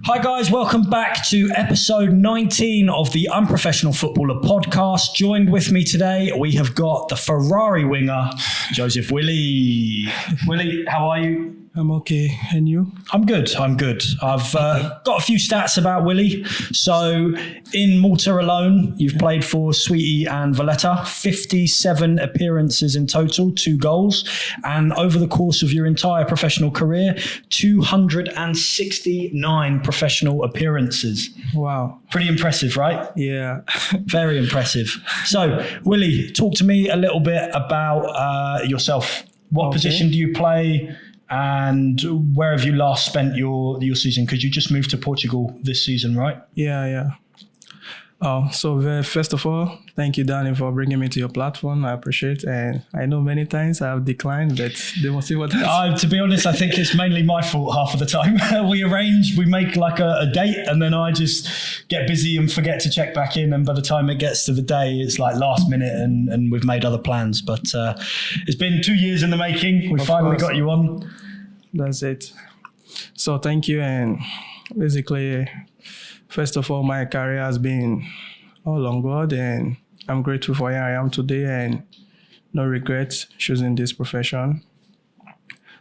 Hi guys, welcome back to episode 19 of the Unprofessional Footballer Podcast. Joined with me today, we have got the Ferrari Winger, Joseph Willy. Willy, how are you? I'm okay. And you? I'm good. I've got a few stats about Willy. So in Malta alone, you've played for Sweetie and Valletta, 57 appearances in total, 2 goals. And over the course of your entire professional career, 269 professional appearances. Wow. Pretty impressive, right? Yeah. Very impressive. So, Willy, talk to me a little bit about yourself. What position do you play? And where have you last spent your season? Because you just moved to Portugal this season, right? Yeah. So first of all, thank you, Danny, for bringing me to your platform. I appreciate it. And I know many times I have declined, but they will see what happens. To be honest, I think it's mainly my fault half of the time. We make like a date, and then I just get busy and forget to check back in. And by the time it gets to the day, it's like last minute and we've made other plans. But it's been 2 years in the making. We finally got you on. That's it. So thank you. And basically, first of all, my career has been all on God, and I'm grateful for where I am today and no regrets choosing this profession.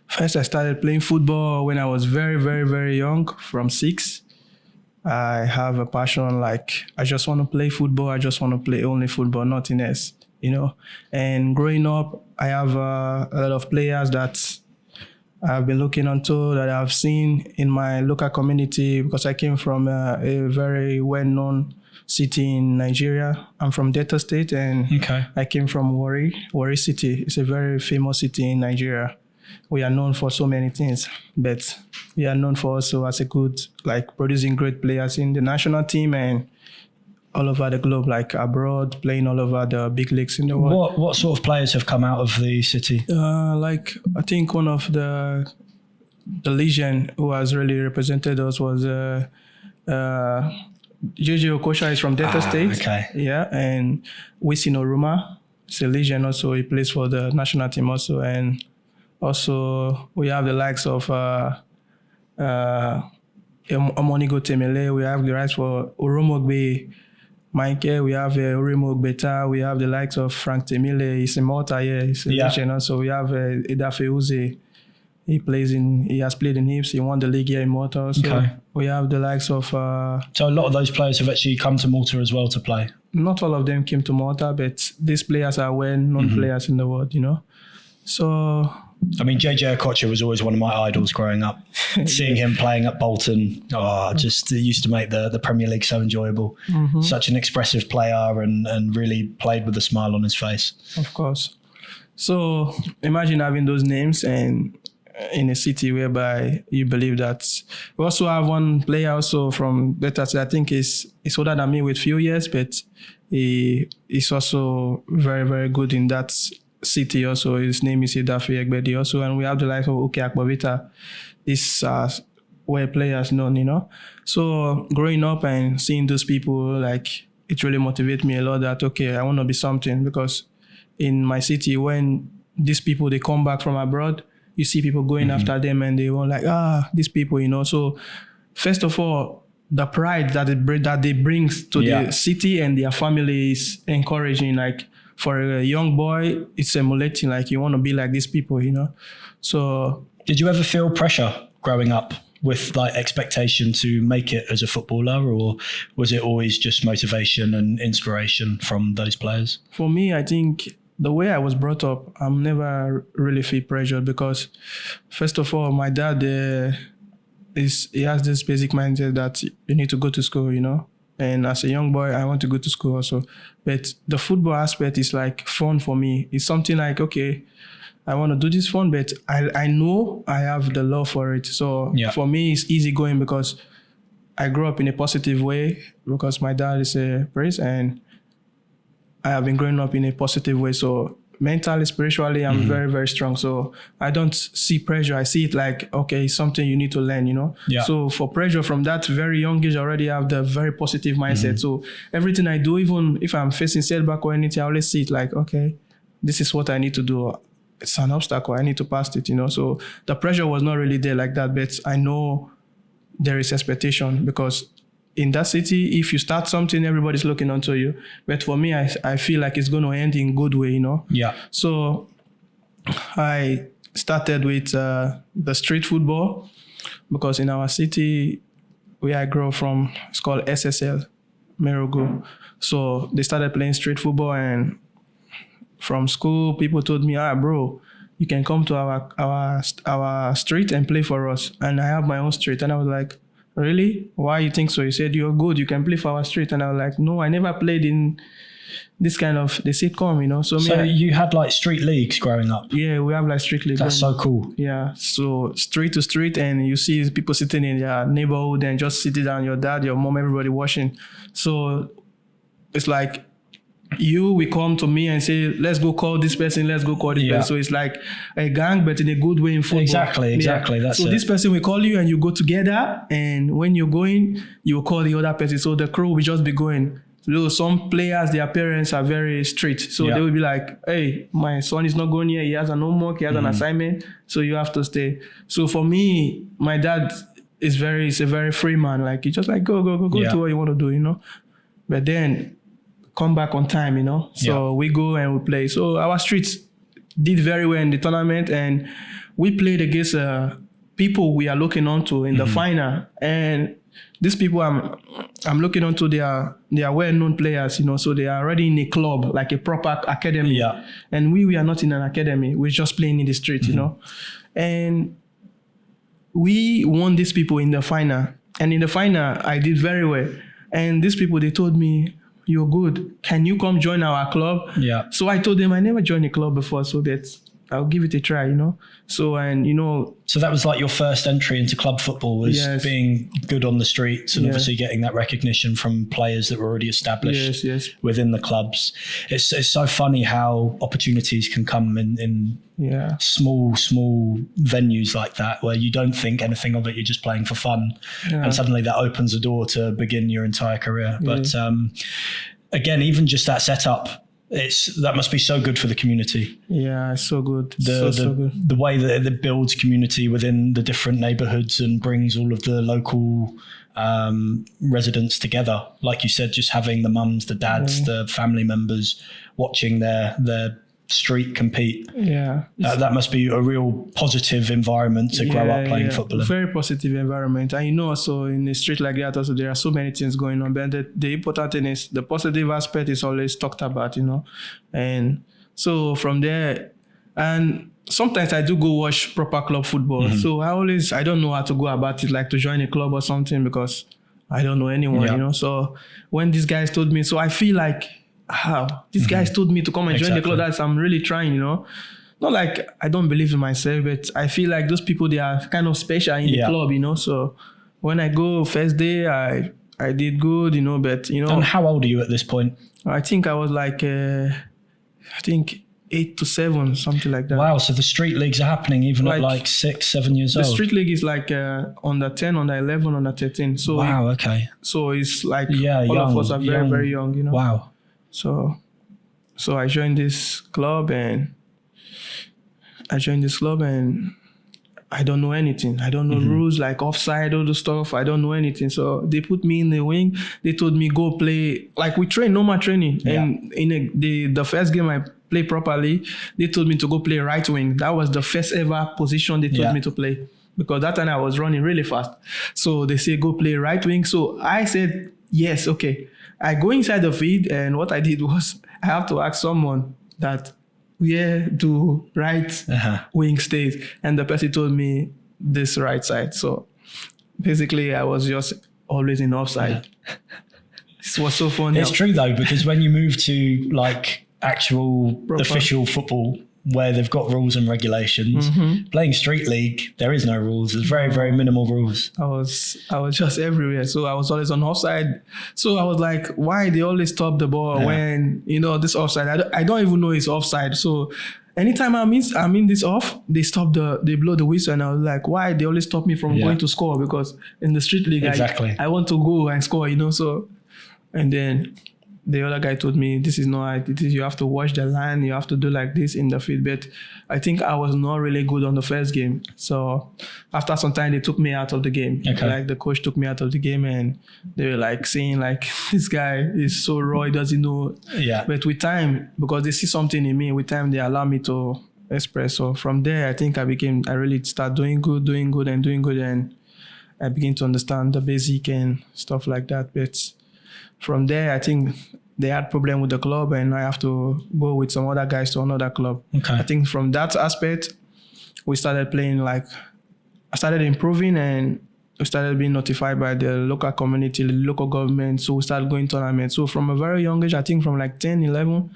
First, I started playing football when I was very, very, very young, from 6. I have a passion, like I just want to play football. I just want to play only football, nothing else, And growing up, I have a lot of players that I've been looking onto, that I've seen in my local community, because I came from a very well-known city in Nigeria. I'm from Delta State, and I came from Warri city. It's a very famous city in Nigeria. We are known for so many things, but we are known for also as a good, like producing great players in the national team and all over the globe, like abroad, playing all over the big leagues in the world. What sort of players have come out of the city? I think one of the legend who has really represented us was JJ Okocha is from Delta State. Okay. Yeah, and Wisin Oruma is a legend also. He plays for the national team also. And also we have the likes of Omonigo Temele. We have the likes for Oromogbe Michael, we have Urimo Ogbeta, we have the likes of Frank Temile, he's in Malta, he's a legend also. We have Edafe Uze, he has played in Hips, he won the league here in Malta also. We have the likes of... so a lot of those players have actually come to Malta as well to play? Not all of them came to Malta, but these players are well-known players in the world, So... I mean, JJ Okocha was always one of my idols growing up. Seeing him playing at Bolton, it used to make the Premier League so enjoyable. Such an expressive player and really played with a smile on his face. Of course. So imagine having those names and in a city whereby you believe that. We also have one player also from Beta. I think he's older than me with few years, but he's also very, very good in that city also. His name is Edafe Egbedi also, and we have the likes of Oke Akbavita. These are where players known, So growing up and seeing those people, like, it really motivates me a lot that, I want to be something, because in my city, when these people, they come back from abroad, you see people going after them and they were like, these people, So first of all, the pride that they bring to the city and their family is encouraging, like, for a young boy, it's emulating, like you want to be like these people, So, did you ever feel pressure growing up with like expectation to make it as a footballer, or was it always just motivation and inspiration from those players? For me, I think the way I was brought up, I'm never really feel pressured, because first of all, my dad he has this basic mindset that you need to go to school, And as a young boy, I want to go to school also. But the football aspect is like fun for me. It's something like, I want to do this fun, but I know I have the love for it. So for me, it's easy going, because I grew up in a positive way, because my dad is a priest and I have been growing up in a positive way. So mentally, spiritually, I'm very, very strong. So I don't see pressure. I see it like, it's something you need to learn, Yeah. So for pressure from that very young age, I already have the very positive mindset. So everything I do, even if I'm facing setback or anything, I always see it like, this is what I need to do. It's an obstacle. I need to pass it, So the pressure was not really there like that, but I know there is expectation, because in that city, if you start something, everybody's looking onto you. But for me, I feel like it's going to end in good way, Yeah. So I started with the street football, because in our city, where I grew from, it's called SSL, Merogo. So they started playing street football, and from school, people told me, bro, you can come to our street and play for us. And I have my own street. And I was like, really? Why you think so? He said, you're good, you can play for our street. And I was like, no, I never played in this kind of, they say come, So you had like street leagues growing up? Yeah, we have like street leagues. That's so cool. Yeah, so street to street, and you see people sitting in their neighborhood and just sitting down, your dad, your mom, everybody watching. So it's like, we come to me and say, let's go call this person, let's go call this person. So it's like a gang, but in a good way in football. Exactly. That's so this person will call you and you go together, and when you're going, you will call the other person. So the crew will just be going. So some players, their parents are very strict. So they will be like, hey, my son is not going here. He has an homework, he has an assignment, so you have to stay. So for me, my dad is a very free man. Like, he just like, go to what you want to do, But then come back on time, So we go and we play. So our streets did very well in the tournament, and we played against people we are looking onto in the final. And these people I'm looking onto, they are well-known players, So they are already in a club, like a proper academy. Yeah. And we are not in an academy. We're just playing in the street, And we won these people in the final. And in the final, I did very well. And these people, they told me, you're good. Can you come join our club? Yeah. So I told them I never joined a club before, so that I'll give it a try, So, and So that was like your first entry into club football, was being good on the streets, and obviously getting that recognition from players that were already established within the clubs. It's so funny how opportunities can come in small venues like that, where you don't think anything of it, you're just playing for fun, and suddenly that opens a door to begin your entire career. But again, even just that setup, that must be so good for the community. Yeah, it's so good. So good. The way that it builds community within the different neighborhoods and brings all of the local residents together. Like you said, just having the mums, the dads, the family members watching their street compete. Yeah. That must be a real positive environment to grow up playing football. Very positive environment. And also in a street like that, also there are so many things going on. But the important thing is the positive aspect is always talked about, And so from there, and sometimes I do go watch proper club football. So I don't know how to go about it, like to join a club or something, because I don't know anyone, So when these guys told me, so I feel like, these guys told me to come and join the club, that I'm really trying, Not like I don't believe in myself, but I feel like those people, they are kind of special in the club, So when I go first day, I did good, but, And how old are you at this point? I think I was like, 8 to 7, something like that. Wow, so the street leagues are happening even at like 6, 7 years old? The street league is like under 10, under 11, under 13. So wow, okay. So it's like all young, of us are very, very young, Wow. So I joined this club, and I don't know anything. I don't know rules like offside, all the stuff. I don't know anything. So they put me in the wing. They told me go play. Like we train normal training. Yeah. And in the first game I played properly, they told me to go play right wing. That was the first ever position they told me to play, because that time I was running really fast. So they say go play right wing. So I said yes, okay. I go inside the field, and what I did was I have to ask someone that where do right wing stays, and the person told me this right side. So basically I was just always in offside. This was so funny. It's true though, because when you move to like actual official football, where they've got rules and regulations, playing street league, there is no rules. There's very, very minimal rules. I was just everywhere. So I was always on offside. So I was like, why they always stop the ball when, this offside? I don't even know it's offside. So anytime I'm in this off, they blow the whistle. And I was like, why they always stop me from going to score? Because in the street league, I want to go and score, So, and then the other guy told me, this is not, it is, you have to watch the line, you have to do like this in the field. But I think I was not really good on the first game. So after some time, they took me out of the game. Okay. Like the coach took me out of the game, and they were like saying like, this guy is so raw, he doesn't know. Yeah. But with time, because they see something in me, with time they allow me to express. So from there, I think I really start doing good, and I begin to understand the basic and stuff like that. But from there, I think they had problem with the club, and I have to go with some other guys to another club. Okay. I think from that aspect, we started playing, like, I started improving, and we started being notified by the local community, the local government. So we started going tournaments. So from a very young age, I think from like 10, 11,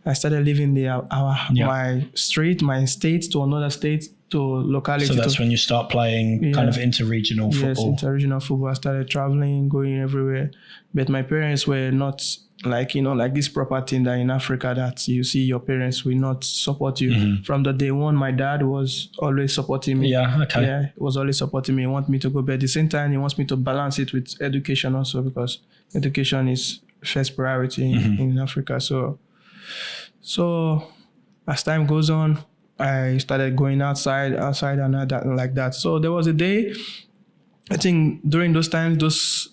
I started leaving my street, my state to another state, to locality. So that's when you start playing kind of inter-regional football. Yes, inter-regional football. I started traveling, going everywhere. But my parents were not like, like this proper thing that in Africa that you see your parents will not support you. Mm-hmm. From the day one, my dad was always supporting me. Yeah, okay. Yeah, he was always supporting me. He wants me to go, but at the same time, he wants me to balance it with education also, because education is first priority in Africa. So as time goes on, I started going outside and like that. So there was a day, I think during those times, those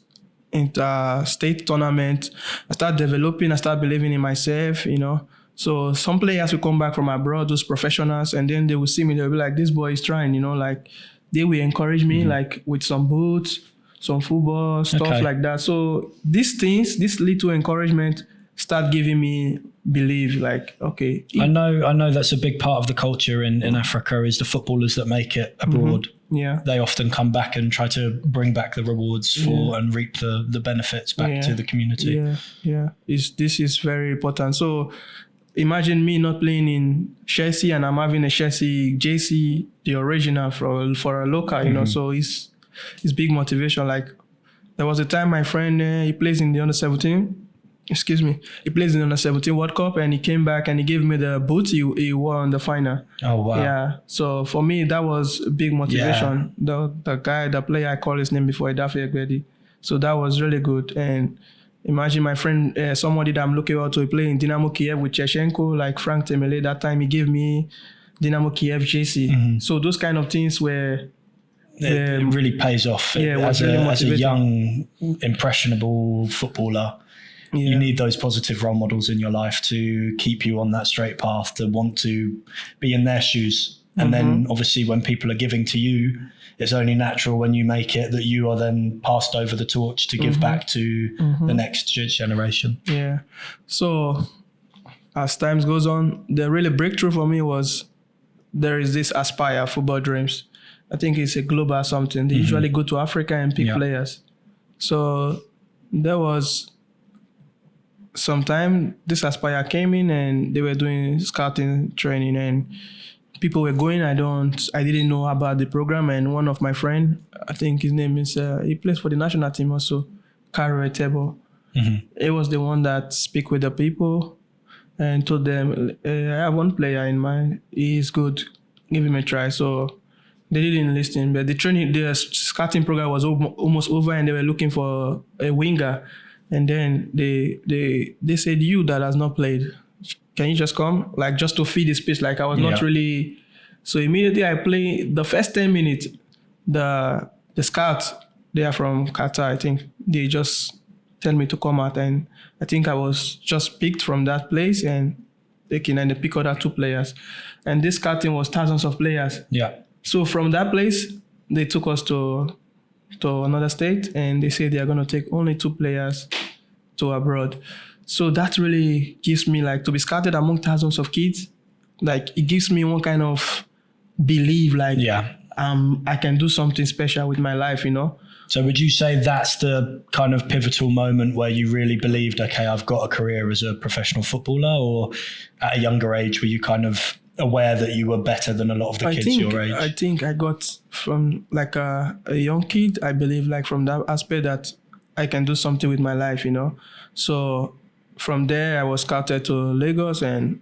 inter-state tournament, I started developing, I started believing in myself, So some players will come back from abroad, those professionals, and then they will see me, they'll be like, this boy is trying, like they will encourage me, like with some boots, some football, stuff like that. So these things, this little encouragement start giving me believe, like, okay. I know that's a big part of the culture in Africa is the footballers that make it abroad. Yeah. They often come back and try to bring back the rewards for and reap the benefits back to the community. Yeah. This is very important. So imagine me not playing in Chelsea and I'm having a Chelsea JC, the original for a local, So it's big motivation. Like there was a time my friend, he plays in the under-17. He plays in the under-17 World Cup, and he came back and he gave me the boots he wore on the final. Oh, wow. Yeah. So for me, that was a big motivation. Yeah. The player, I call his name before, Daffy Egbedi. So that was really good. And imagine my friend, somebody that I'm looking out to play in Dynamo Kiev with Shevchenko, like Frank Temele. That time he gave me Dynamo Kiev JC. Mm-hmm. So those kind of things were... It really pays off. Yeah, as a young, impressionable footballer. Yeah. You need those positive role models in your life to keep you on that straight path, to want to be in their shoes. And then obviously when people are giving to you, it's only natural when you make it that you are then passed over the torch to give back to the next generation. Yeah. So as time goes on, the really breakthrough for me was there is this Aspire Football Dreams. I think it's a global something. They usually go to Africa and pick players. So there was... sometime this Aspire came in and they were doing scouting training and people were going. I didn't know about the program, and one of my friend, I think his name is, he plays for the national team also, Karo Etebo. He was the one that speak with the people and told them, I have one player in mind, he is good, give him a try. So they didn't listen, but the scouting program was almost over and they were looking for a winger. And then they said, you that has not played, can you just come? Like just to feed the space. Like I was not really. So immediately I played the first 10 minutes, the scouts, they are from Qatar, I think. They just tell me to come out. And I think I was just picked from that place and taken, and they pick other 2 players. And this scouting was thousands of players. Yeah. So from that place, they took us to another state, and they say they are going to take only 2 players to abroad. So that really gives me, like, to be scouted among thousands of kids, like, it gives me one kind of belief, like, I can do something special with my life, So would you say that's the kind of pivotal moment where you really believed, okay, I've got a career as a professional footballer, or at a younger age were you kind of aware that you were better than a lot of the kids your age? I think I got from like a young kid, I believe, like from that aspect that I can do something with my life, So from there, I was scouted to Lagos, and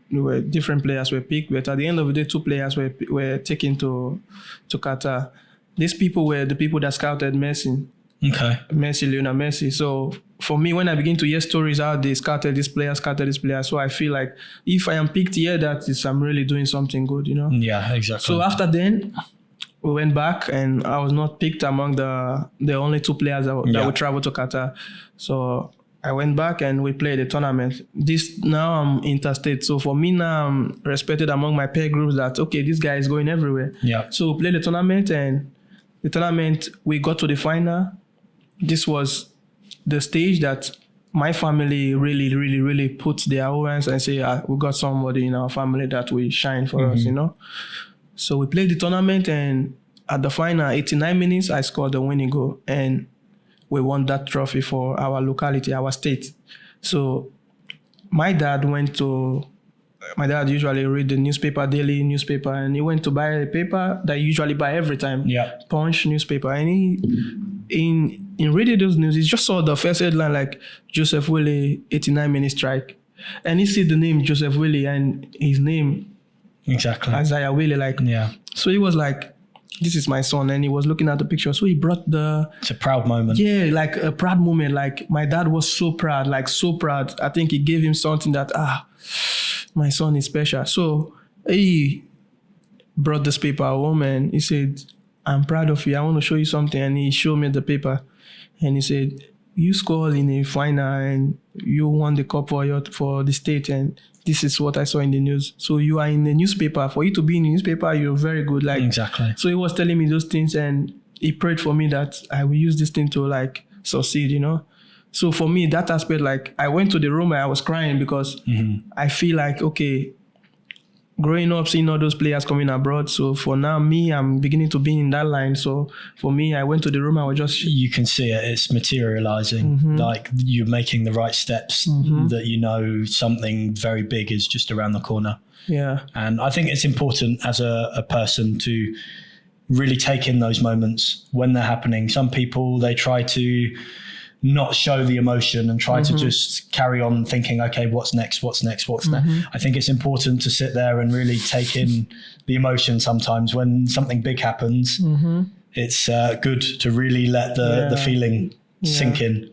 different players were picked. But at the end of the day, 2 players were taken to Qatar. These people were the people that scouted Messi. Okay. Lionel Messi. So for me, when I begin to hear stories how they scouted this player, so I feel like if I am picked here, that is I'm really doing something good, Yeah, exactly. So after then, we went back and I was not picked among the only 2 players that would travel to Qatar. So I went back and we played the tournament. Now I'm interstate. So for me now, I'm respected among my peer groups that, okay, this guy is going everywhere. Yeah. So we played the tournament, and the tournament, we got to the final. This was the stage that my family really, really, really put their hands and say, we got somebody in our family that will shine for us, So we played the tournament, and at the final, 89 minutes, I scored the winning goal. And we won that trophy for our locality, our state. So my dad usually read the newspaper, daily newspaper, and he went to buy a paper that I usually buy every time. Yeah. Punch newspaper. And he, in reading those news, he just saw the first headline like Joseph Willy 89-minute strike. And he see the name Joseph Willy and his name exactly Isaiah Willy. So he was like, this is my son. And he was looking at the picture. So he brought it's a proud moment. Yeah, like a proud moment. Like my dad was so proud. I think he gave him something that, my son is special. So he brought this paper home and he said, I'm proud of you. I want to show you something. And he showed me the paper. And he said, you scored in a final and you won the cup for the state. And this is what I saw in the news. So you are in the newspaper. For you to be in the newspaper, you're very good. Exactly. So he was telling me those things, and he prayed for me that I will use this thing to succeed, So for me, that aspect, I went to the room and I was crying because I feel like, okay, growing up, seeing all those players coming abroad. So for now, I'm beginning to be in that line. So for me, I went to the room. I was just... You can see it. It's materializing. Like you're making the right steps that something very big is just around the corner. Yeah. And I think it's important as a person to really take in those moments when they're happening. Some people, they try to not show the emotion and try to just carry on thinking, okay, what's next? I think it's important to sit there and really take in the emotion sometimes when something big happens. It's good to really let the feeling sink in.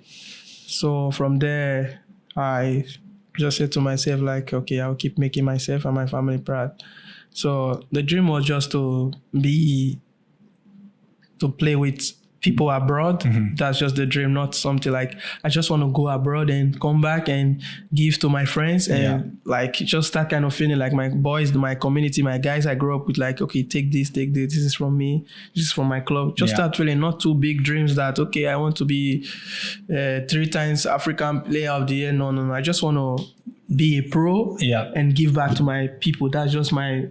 So from there, I just said to myself, okay, I'll keep making myself and my family proud. So the dream was just to play with people abroad. That's just the dream, not something I just want to go abroad and come back and give to my friends and just that kind of feeling, my boys, my community, my guys I grew up with, okay, take this, this is from me, this is from my club. Just that feeling, not too big dreams that, okay, I want to be 3 times African player of the year. No. I just want to be a pro and give back to my people. That's just my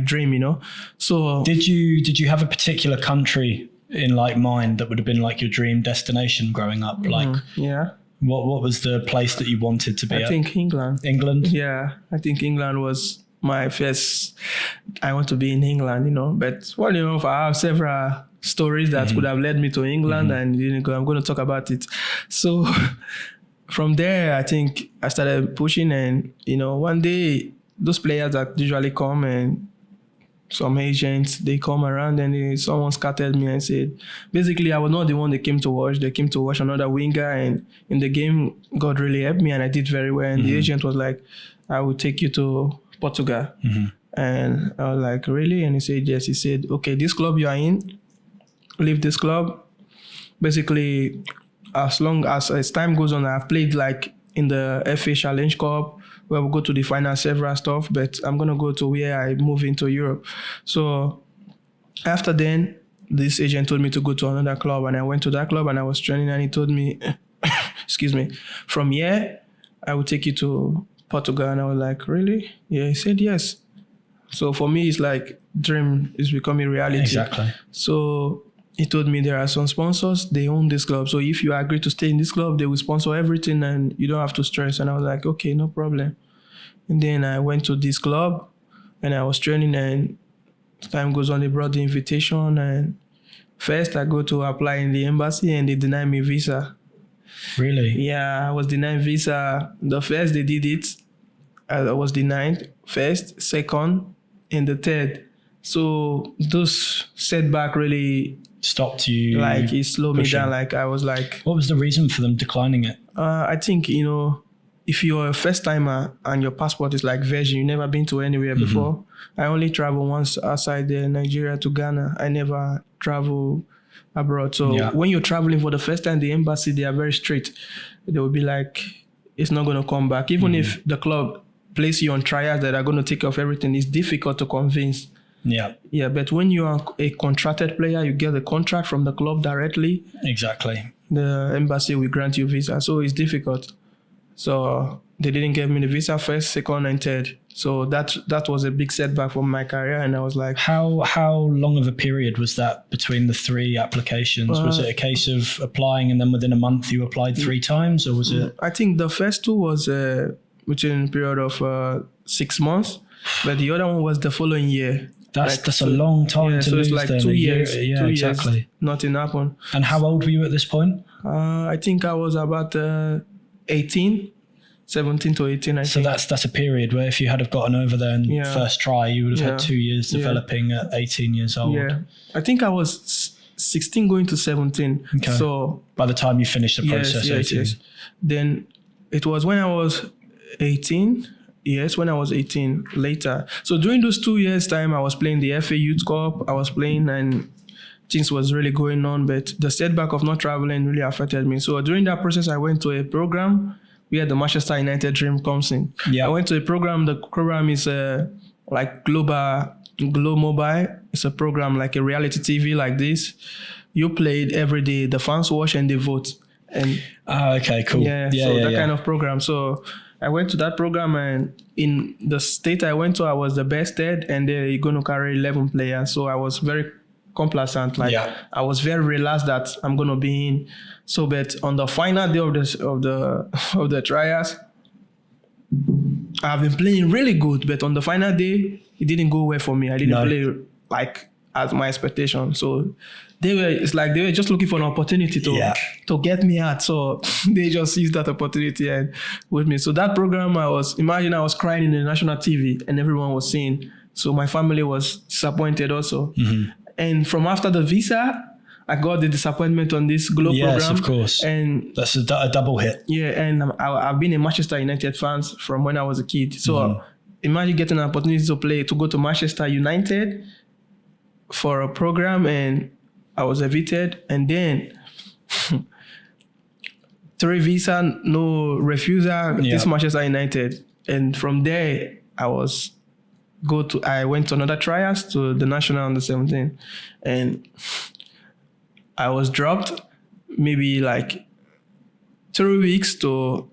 dream, So did you have a particular country in mind that would have been your dream destination growing up? What was the place that you wanted to be I think England. Yeah, I think England was my first. I want to be in England, but I have several stories that could have led me to England, and I'm going to talk about it. So from there, I think I started pushing, and one day those players that usually come and some agents, they come around and someone scattered me and said, basically I was not the one they came to watch. They came to watch another winger, and in the game, God really helped me and I did very well. And the agent was like, I will take you to Portugal. And I was like, really? And he said, yes. He said, okay, this club you are in, leave this club. Basically, as long as time goes on, I've played in the FA Challenge Cup, where we go to the final, several stuff, but I'm going to go to where I move into Europe. So after then, this agent told me to go to another club, and I went to that club and I was training, and he told me, excuse me, from here, I will take you to Portugal. And I was like, really? Yeah, he said yes. So for me, it's dream is becoming reality. Exactly. So he told me there are some sponsors, they own this club. So if you agree to stay in this club, they will sponsor everything and you don't have to stress. And I was like, okay, no problem. And then I went to this club and I was training, and as time goes on, they brought the invitation. And first I go to apply in the embassy and they deny me visa. Really? Yeah, I was denied visa. The first they did it, I was denied first, second, and the third. So those setback really stopped you. Like it slowed pushing. me down. Like I was like, what was the reason for them declining it? I think, if you're a first timer and your passport is like virgin, you've never been to anywhere before. I only traveled once outside Nigeria to Ghana. I never travel abroad. So when you're traveling for the first time, the embassy, they are very strict. They will be like, it's not going to come back. Even if the club place you on trials that are going to take off everything, it's difficult to convince. Yeah, but when you are a contracted player, you get a contract from the club directly. Exactly. The embassy will grant you visa. So it's difficult. So they didn't give me the visa first, second, and third. So that was a big setback for my career. And I was like, how long of a period was that between the 3 applications? Was it a case of applying and then within a month you applied 3 times, or was it? I think the first 2 was within a period of 6 months, but the other one was the following year. That's a long time to lose. So it's like 2 years. Yeah, 2 exactly. Years, nothing happened. And how old were you at this point? I think I was about 18. 17 to 18, I so think. So that's a period where if you had have gotten over there in first try, you would have had 2 years developing at 18 years old. Yeah. I think I was 16 going to 17. Okay. So by the time you finished the process, 18. Yes. Then it was when I was 18. Yes, when I was 18 later. So during those 2 years time, I was playing the FA Youth Cup. I was playing and things was really going on, but the setback of not traveling really affected me. So during that process, I went to a program where the Manchester United dream comes in. I went to a program. The program is like Glow Mobile. It's a program like a reality TV like this. You play it every day. The fans watch and they vote. And okay, cool. Yeah, kind of program. So I went to that program, and in the state I went to, I was the best third, and they're going to carry 11 players. So I was very complacent. I was very relaxed that I'm going to be in. So, but on the final day of the trials, I've been playing really good. But on the final day, it didn't go well for me. I didn't play like as my expectation. So they were just looking for an opportunity to get me out. So they just used that opportunity and with me. So that program, I was crying in the national TV and everyone was seeing. So my family was disappointed also. And from after the visa, I got the disappointment on this Glow program. Yes, of course. And that's a double hit. Yeah, and I've been a Manchester United fan from when I was a kid. So imagine getting an opportunity to go to Manchester United for a program, and I was evicted. And then 3 visa, no refusal, this Manchester United. And from there, I went to another trials to the national under 17, and I was dropped maybe like 3 weeks to,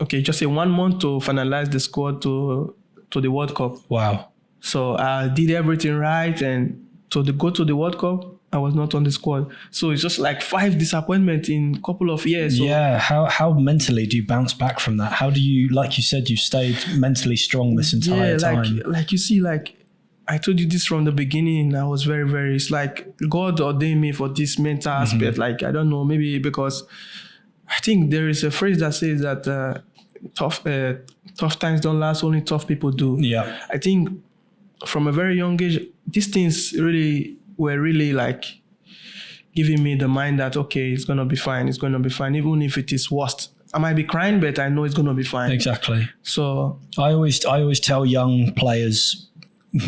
just say 1 month to finalize the squad to the World Cup. Wow. So I did everything right, and to go to the World Cup, I was not on the squad. So it's just like 5 disappointments in a couple of years. So how mentally do you bounce back from that? How do you, like you said, you stayed mentally strong this entire time? Like you see, like I told you this from the beginning. I was very, very, it's like God ordained me for this mental aspect. Like, I don't know, maybe because I think there is a phrase that says that tough times don't last, only tough people do. Yeah. I think from a very young age, these things were really like giving me the mind that, okay, it's going to be fine. It's going to be fine. Even if it is worst. I might be crying, but I know it's going to be fine. Exactly. So I always tell young players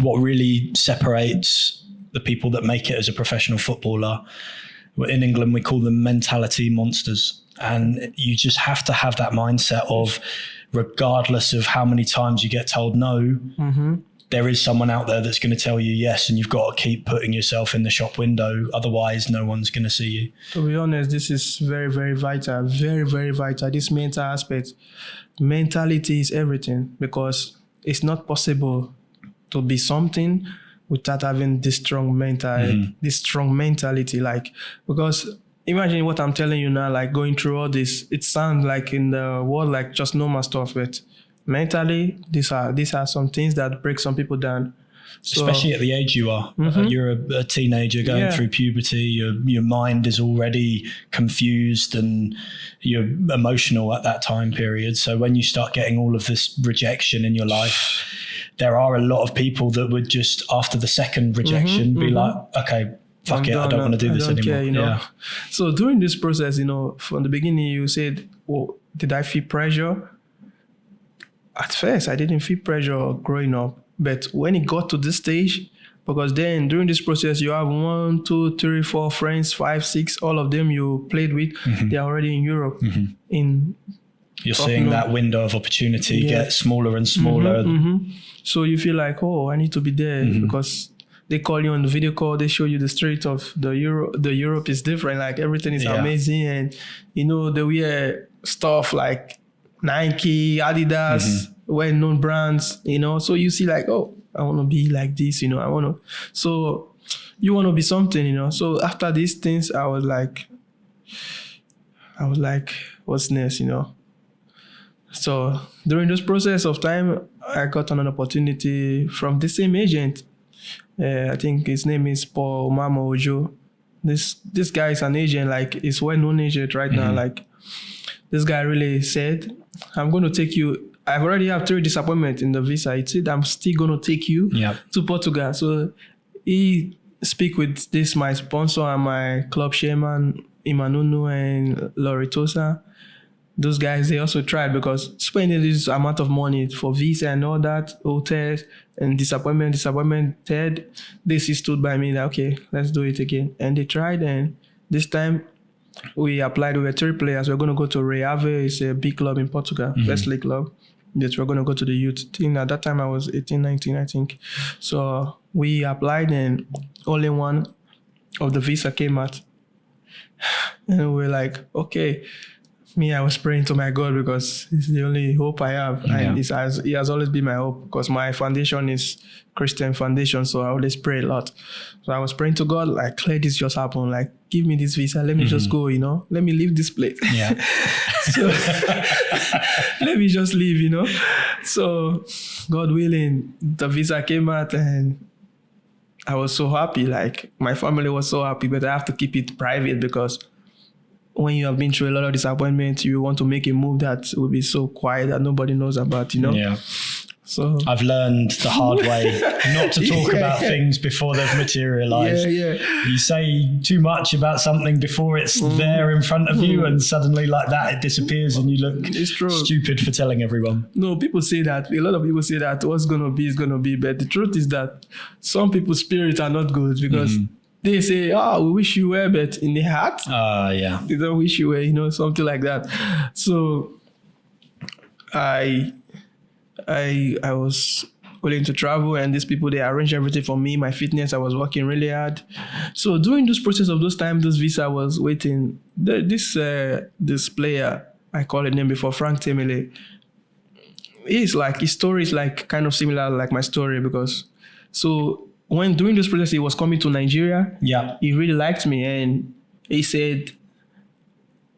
what really separates the people that make it as a professional footballer. In England, we call them mentality monsters. And you just have to have that mindset of, regardless of how many times you get told no, there is someone out there that's going to tell you yes, and you've got to keep putting yourself in the shop window. Otherwise, no one's going to see you. To be honest, this is very, very vital. Very, very vital. This mental aspect. Mentality is everything, because it's not possible to be something without having this strong mentality. Like, because imagine what I'm telling you now, like going through all this, it sounds like in the world like just normal stuff, but mentally, these are some things that break some people down. So, especially at the age you are. You're a teenager going through puberty. Your mind is already confused and you're emotional at that time period. So when you start getting all of this rejection in your life, there are a lot of people that would just, after the second rejection, be like, okay, fuck it, I don't want to do this anymore. Care, Yeah. So during this process, from the beginning, you said, "Oh, did I feel pressure?" At first, I didn't feel pressure growing up, but when it got to this stage, because then during this process, you have 1, 2, 3, 4 friends, 5, 6, all of them you played with, they're already in Europe. You're seeing that window of opportunity get smaller and smaller. So you feel like, oh, I need to be there because they call you on the video call, they show you the street of the Europe is different, like everything is amazing, and they wear stuff like Nike, Adidas, well-known brands, so you see like, oh, I want to be like this, so you want to be something, so after these things, I was like, what's next, So during this process of time, I got an opportunity from the same agent. I think his name is Paul Mama Ojo. This guy is an agent, like he's well-known agent right now. Like this guy really said, I'm going to take you. I've already have 3 disappointments in the visa. He said, I'm still going to take you to Portugal. So he speak with this, my sponsor and my club chairman, Imanunu and Loritosa. Those guys, they also tried, because spending this amount of money for visa and all that, hotels and disappointment, third, they stood by me that, okay, let's do it again. And they tried, and this time we applied. We were 3 players. We're going to go to Reave. It's a big club in Portugal, first league club. Yes, we're going to go to the youth team. At that time, I was 18, 19, I think. So we applied, and only one of the visa came out. And we're like, okay. Me, I was praying to my God, because it's the only hope I have. And it has always been my hope, because my foundation is Christian foundation. So I always pray a lot. So I was praying to God, like, let this just happen. Like, give me this visa. Let me just go, Let me leave this place. Yeah. So let me just leave, So God willing, the visa came out, and I was so happy. Like, my family was so happy, but I have to keep it private, because when you have been through a lot of disappointment, you want to make a move that will be so quiet that nobody knows about, Yeah. So I've learned the hard way not to talk about things before they've materialized. You say too much about something before it's there in front of you, and suddenly like that, it disappears, and you look stupid for telling everyone. No, people say that. A lot of people say that what's going to be is going to be. But the truth is that some people's spirits are not good, because they say, we wish you were, but in the heart, they don't wish you were, something like that. So I was willing to travel, and these people, they arranged everything for me. My fitness, I was working really hard. So during this process of those time, this visa was waiting. This player, I call it name before, Frank Temele, his story is like kind of similar like my story, because when during this process, he was coming to Nigeria. Yeah, he really liked me, and he said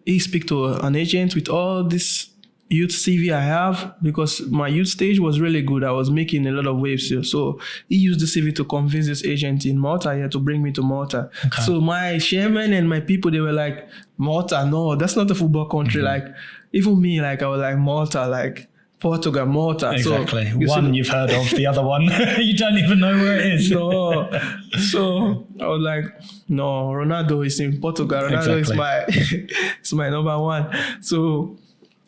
he speak to an agent with all this youth CV I have, because my youth stage was really good. I was making a lot of waves here. So he used the CV to convince this agent in Malta here to bring me to Malta. Okay. So my chairman and my people, they were like, Malta, no, that's not a football country. Like, even me, like, I was like, Malta, like, Portugal, Malta. Exactly. So, one you've heard of, the other one you don't even know where it is. No. So I was like, no, Ronaldo is in Portugal. Ronaldo is my number one. So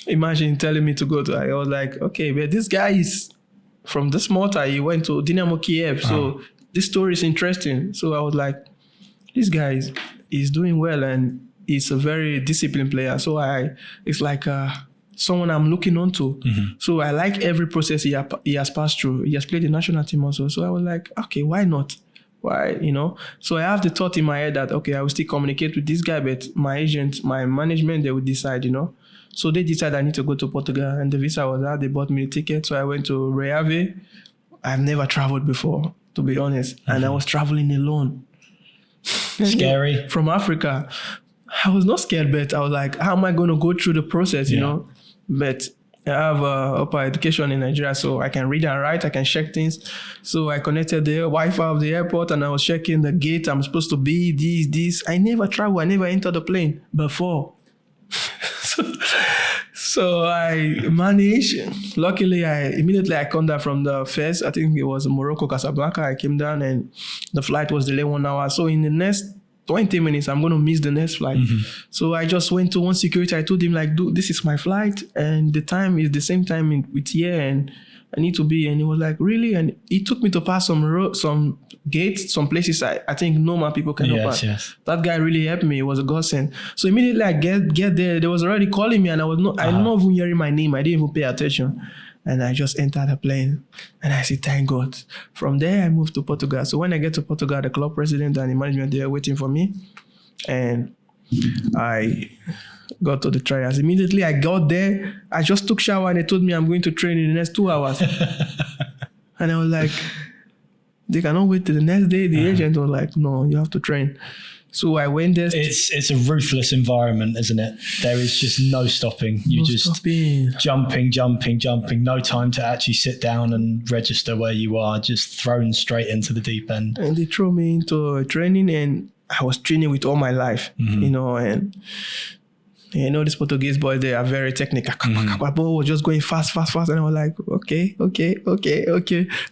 imagine telling me to go to. I was like, okay, but this guy is from this Malta. He went to Dynamo Kiev. So this story is interesting. So I was like, this guy is doing well, and he's a very disciplined player. So it's like someone I'm looking onto. So I like every process he has passed through. He has played the national team also. So I was like, okay, why not? Why, So I have the thought in my head that, okay, I will still communicate with this guy, but my agent, my management, they will decide, So they decided I need to go to Portugal, and the visa was out. They bought me the ticket. So I went to Reave. I've never traveled before, to be honest. And I was traveling alone. Scary. From Africa. I was not scared, but I was like, how am I going to go through the process, But I have upper education in Nigeria, so I can read and write, I can check things. So I connected the Wi-Fi of the airport, and I was checking the gate I'm supposed to be, this. I never traveled, I never entered the plane before. So I managed. Luckily, I immediately come down from the first. I think it was Morocco, Casablanca. I came down and the flight was delayed 1 hour. So in the next 20 minutes, I'm going to miss the next flight. So I just went to one security. I told him like, dude, this is my flight. And the time is the same time with here. And I need to be. And he was like, really? And he took me to pass some gates, some places I think normal people cannot pass. Yes. That guy really helped me. It was a godsend. So immediately I get there. They was already calling me and I'm not even hearing my name. I didn't even pay attention. And I just entered the plane and I said, thank God. From there, I moved to Portugal. So when I get to Portugal, the club president and the management, they are waiting for me. And I got to the trials. Immediately I got there. I just took shower and they told me I'm going to train in the next 2 hours. And I was like, they cannot wait till the next day. The agent was like, no, you have to train. So I went there. It's a ruthless environment, isn't it? There is just no stopping. You jumping. No time to actually sit down and register where you are. Just thrown straight into the deep end. And they threw me into training, and I was training with all my life, you know, and these Portuguese boys, they are very technical. But was just going fast. And I was like, okay.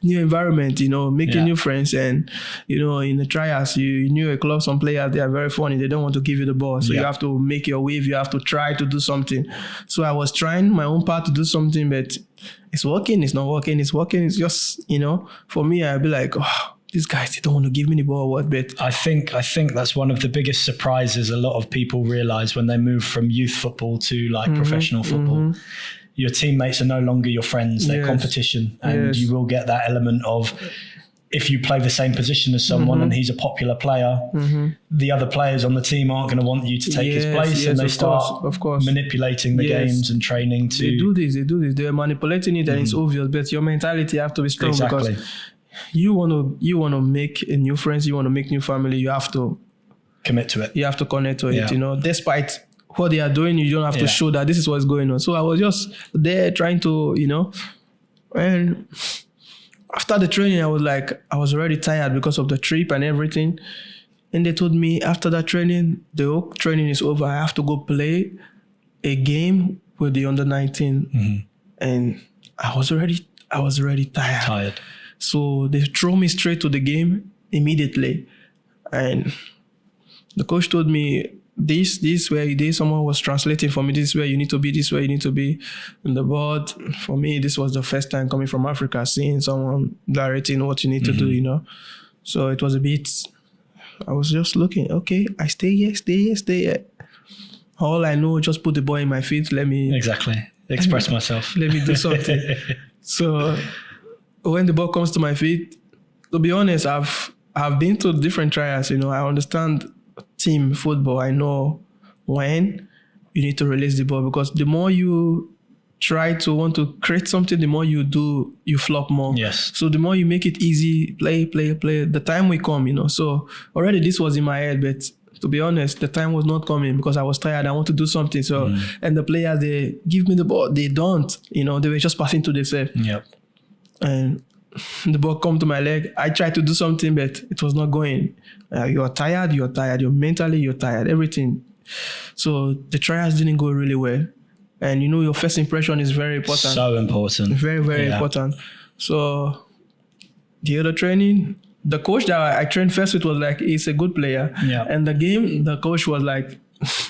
New environment, you know, making new friends. And, you know, in the trials, you knew a club, some players, they are very funny. They don't want to give you the ball. So you have to make your wave. You have to try to do something. So I was trying my own part to do something, but it's working. It's not working. It's working. It's just, you know, for me, I'd be like, oh, these guys, they don't want to give me the ball. What? But I think that's one of the biggest surprises a lot of people realize when they move from youth football to like professional football. Your teammates are no longer your friends; they're competition, and you will get that element of if you play the same position as someone and he's a popular player, the other players on the team aren't going to want you to take his place, and they start manipulating the games and training to. They do this. They're manipulating it, and it's obvious. But your mentality have to be strong because you want to make new friends, you want to make new family, you have to commit to it. You have to connect to it, you know, despite what they are doing, you don't have to show that this is what's going on. So I was just there trying to, you know, and after the training, I was already tired because of the trip and everything. And they told me after that training, the whole training is over. I have to go play a game with the under-19. And I was already tired. So they throw me straight to the game immediately. And the coach told me, this where someone was translating for me, this is where you need to be, this is where you need to be on the board. For me, this was the first time coming from Africa, seeing someone directing what you need to do, you know. So it was a bit, I was just looking, okay, I stay here. All I know, just put the ball in my feet, let me... Exactly. Express myself. Let me do something. So when the ball comes to my feet, to be honest, I've been to different trials, you know, I understand team football. I know when you need to release the ball, because the more you try to want to create something, the more you flop more. Yes. So the more you make it easy, play, the time will come, you know. So already this was in my head, but to be honest, the time was not coming because I was tired. I want to do something. So, and the players, they give me the ball. They don't, you know, they were just passing to themselves. Yep. And the ball come to my leg. I tried to do something, but it was not going. You're tired. You're mentally tired. Everything. So the trials didn't go really well. And you know, your first impression is very important. So important. Very, very important. So the other training, the coach that I trained first with was like, he's a good player. Yeah. And the game, the coach was like,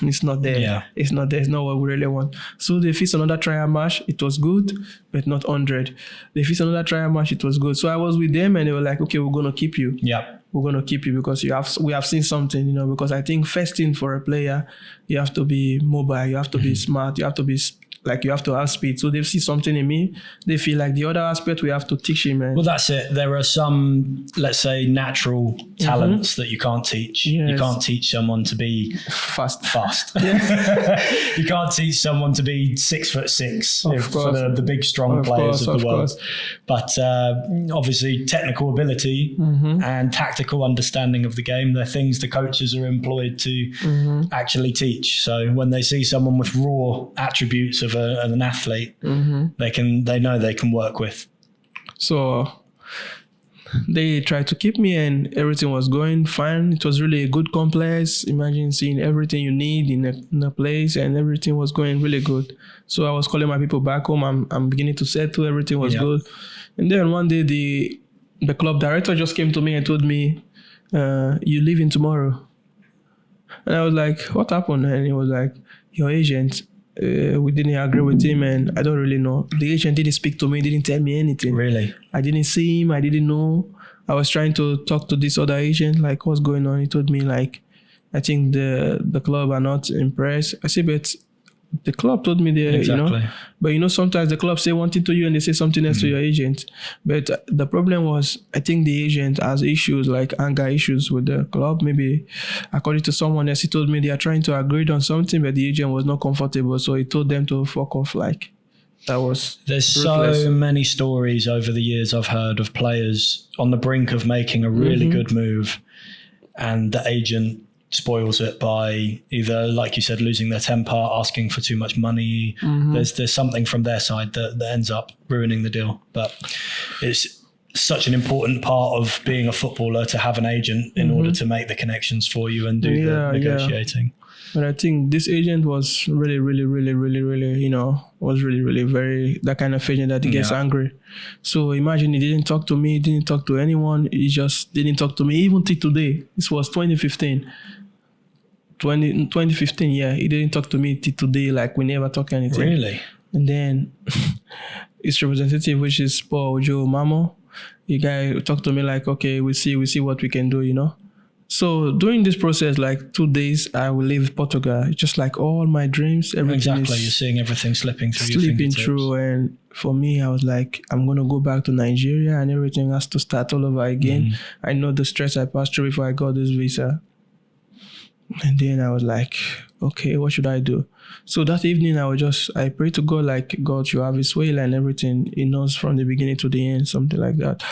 it's not there. Yeah. It's not there. It's not what we really want. So they fixed another trial match. It was good, but not 100. They fixed another trial match. It was good. So I was with them and they were like, okay, we're going to keep you. Yeah. We're going to keep you because we have seen something, you know, because I think first thing for a player, you have to be mobile. You have to be smart. You have to be you have to have speed. So they see something in me. They feel like the other aspect we have to teach him. Well, that's it. There are some, let's say, natural talents that you can't teach. Yes. You can't teach someone to be fast. Yeah. You can't teach someone to be 6'6" for the big, strong players of the world. But obviously, technical ability and tactical understanding of the game, they're things the coaches are employed to actually teach. So when they see someone with raw attributes of an athlete, they know they can work with. So they tried to keep me, and everything was going fine. It was really a good complex. Imagine seeing everything you need in a place, and everything was going really good. So I was calling my people back home. I'm beginning to settle. Everything was good. And then one day the club director just came to me and told me, "You leaving tomorrow?" And I was like, "What happened?" And he was like, "Your agent, we didn't agree with him, and I don't really know. The agent didn't speak to me, didn't tell me anything. Really? I didn't see him, I didn't know. I was trying to talk to this other agent, like, what's going on?" He told me, like, "I think the club are not impressed." I said, "But the club told me they, Exactly. But sometimes the club say one thing to you and they say something else to your agent." But the problem was, I think the agent has issues, like anger issues with the club. Maybe according to someone else, he told me they are trying to agree on something, but the agent was not comfortable. So he told them to fuck off. Like, that was There's ruthless. so many stories over the years I've heard of players on the brink of making a really good move, and the agent spoils it by either, like you said, losing their temper, asking for too much money. There's something from their side that ends up ruining the deal. But it's such an important part of being a footballer to have an agent in order to make the connections for you and do the negotiating. But I think this agent was really, really, really, really, really, was really, really very, that kind of agent that he gets angry. So imagine he didn't talk to me, he didn't talk to anyone. He just didn't talk to me even till today. This was 2015. 2015, he didn't talk to me till today. Like, we never talk anything. Really? And then his representative, which is Paul Joe Mamo, the guy talked to me like, "Okay, we see what we can do, So during this process, like 2 days, I will leave Portugal. It's just like all my dreams, everything Exactly. You're seeing everything slipping through your fingertips. through. And for me, I was like, I'm going to go back to Nigeria and everything has to start all over again. I know the stress I passed through before I got this visa. And then I was like, okay, what should I do? So that evening, I prayed to God, like, God, you have his will and everything. He knows from the beginning to the end, something like that.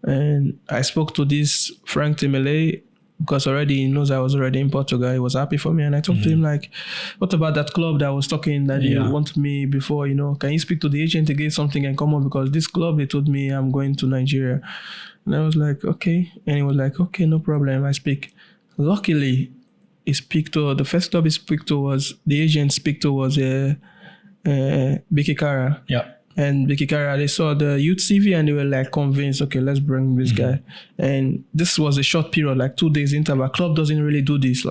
And I spoke to this Frank Timele, because already he knows I was already in Portugal. He was happy for me. And I talked to him like, what about that club that was talking that they want me before, can you speak to the agent to get something in common? Because this club, they told me I'm going to Nigeria. And I was like, okay. And he was like, okay, no problem. I speak. Luckily, the first club he speak to was, the agent speak to was Biki Kara. Yeah. And Biki Kara, they saw the youth CV and they were like convinced, okay, let's bring this guy. And this was a short period, like 2 days interval. Club doesn't really do this.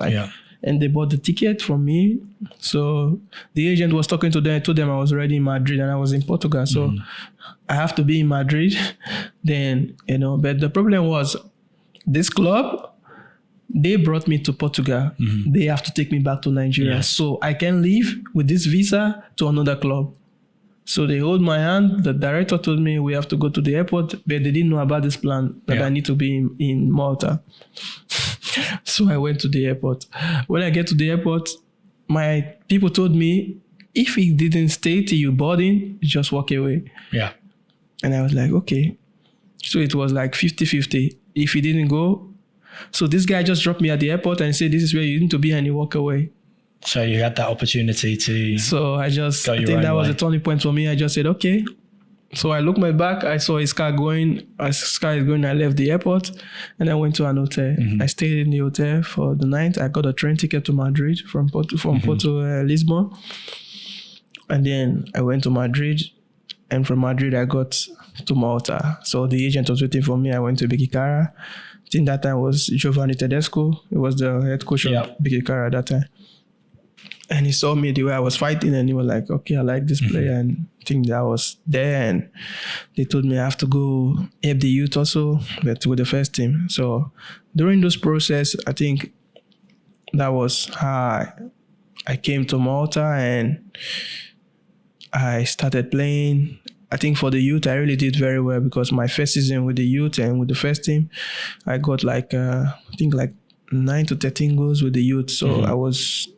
And they bought the ticket from me. So the agent was talking to them. I told them I was already in Madrid and I was in Portugal. So I have to be in Madrid. Then, but the problem was this club, they brought me to Portugal. They have to take me back to Nigeria. Yes. So I can leave with this visa to another club. So they hold my hand. The director told me we have to go to the airport, but they didn't know about this plan that I need to be in Malta. So I went to the airport. When I get to the airport, my people told me, if he didn't stay till you boarding, just walk away. Yeah. And I was like, okay. So it was like 50-50. If he didn't go, so this guy just dropped me at the airport and said, this is where you need to be, and you walk away. So you had that opportunity to. So I think that was a turning point for me. I just said, okay. So I looked my back. I saw his car going. As his car is going, I left the airport and I went to an hotel. I stayed in the hotel for the night. I got a train ticket to Madrid from Porto, Lisbon. And then I went to Madrid. And from Madrid, I got to Malta. So the agent was waiting for me. I went to Biki Kara. I think that time was Giovanni Tedesco. He was the head coach of Biki Kara at that time. And he saw me the way I was fighting and he was like, okay, I like this player. And I think that was there. And they told me I have to go help the youth also, but with the first team. So during this process, I think that was how I came to Malta and I started playing. I think for the youth, I really did very well because my first season with the youth and with the first team, I got like, I think like 9 to 13 goals with the youth. So I was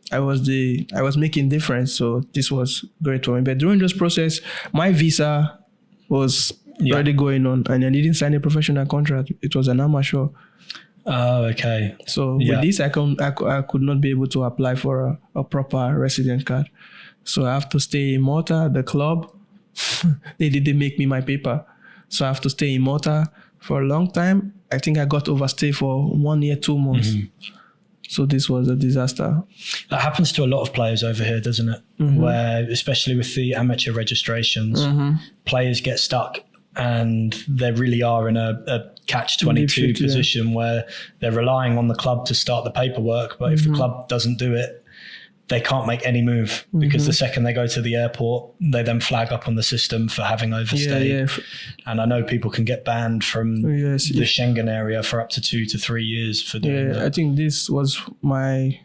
making difference. So this was great for me. But during this process, my visa was already going on and I didn't sign a professional contract. It was an amateur. Oh, okay. So with this, I could not be able to apply for a proper resident card. So I have to stay in Malta, the club. They didn't make me my paper. So I have to stay in Malta for a long time. I think I got overstayed for 1 year, 2 months. So this was a disaster. That happens to a lot of players over here, doesn't it? Where, especially with the amateur registrations, players get stuck and they really are in a catch-22 position where they're relying on the club to start the paperwork. But if the club doesn't do it, they can't make any move because the second they go to the airport, they then flag up on the system for having overstayed. And I know people can get banned from the Schengen area for up to 2 to 3 years for doing that. I think this was my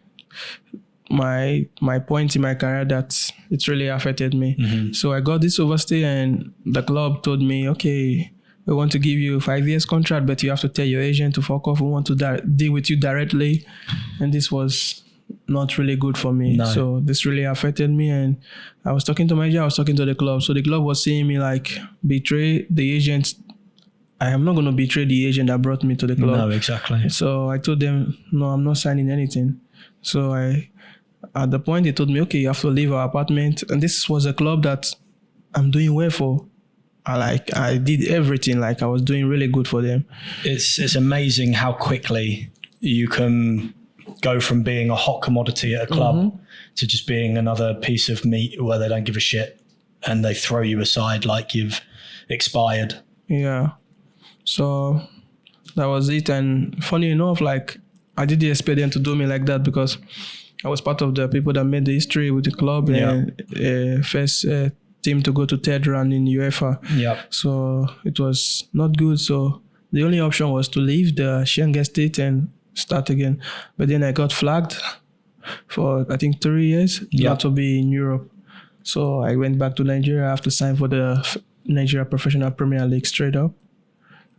point in my career that it really affected me. So I got this overstay and the club told me, okay, we want to give you a 5 years contract, but you have to tell your agent to fuck off. We want to deal with you directly. And this was not really good for me. So this really affected me, and I was talking to my agent, I was talking to the club. So the club was seeing me like betray the agent. I am not going to betray the agent that brought me to the club. No, exactly. So I told them, no, I'm not signing anything. So at the point they told me, okay, you have to leave our apartment. And this was a club that I'm doing well for. I did everything. Like I was doing really good for them. It's amazing how quickly you can go from being a hot commodity at a club to just being another piece of meat where they don't give a shit and they throw you aside like you've expired. Yeah. So that was it. And funny enough, like I didn't expect them to do me like that because I was part of the people that made the history with the club and first team to go to third round in UEFA. So it was not good. So the only option was to leave the Schengen state and start again. But then I got flagged for I think 3 years not to be in Europe. So I went back to Nigeria. I have to sign for the Nigeria Professional Premier League straight up.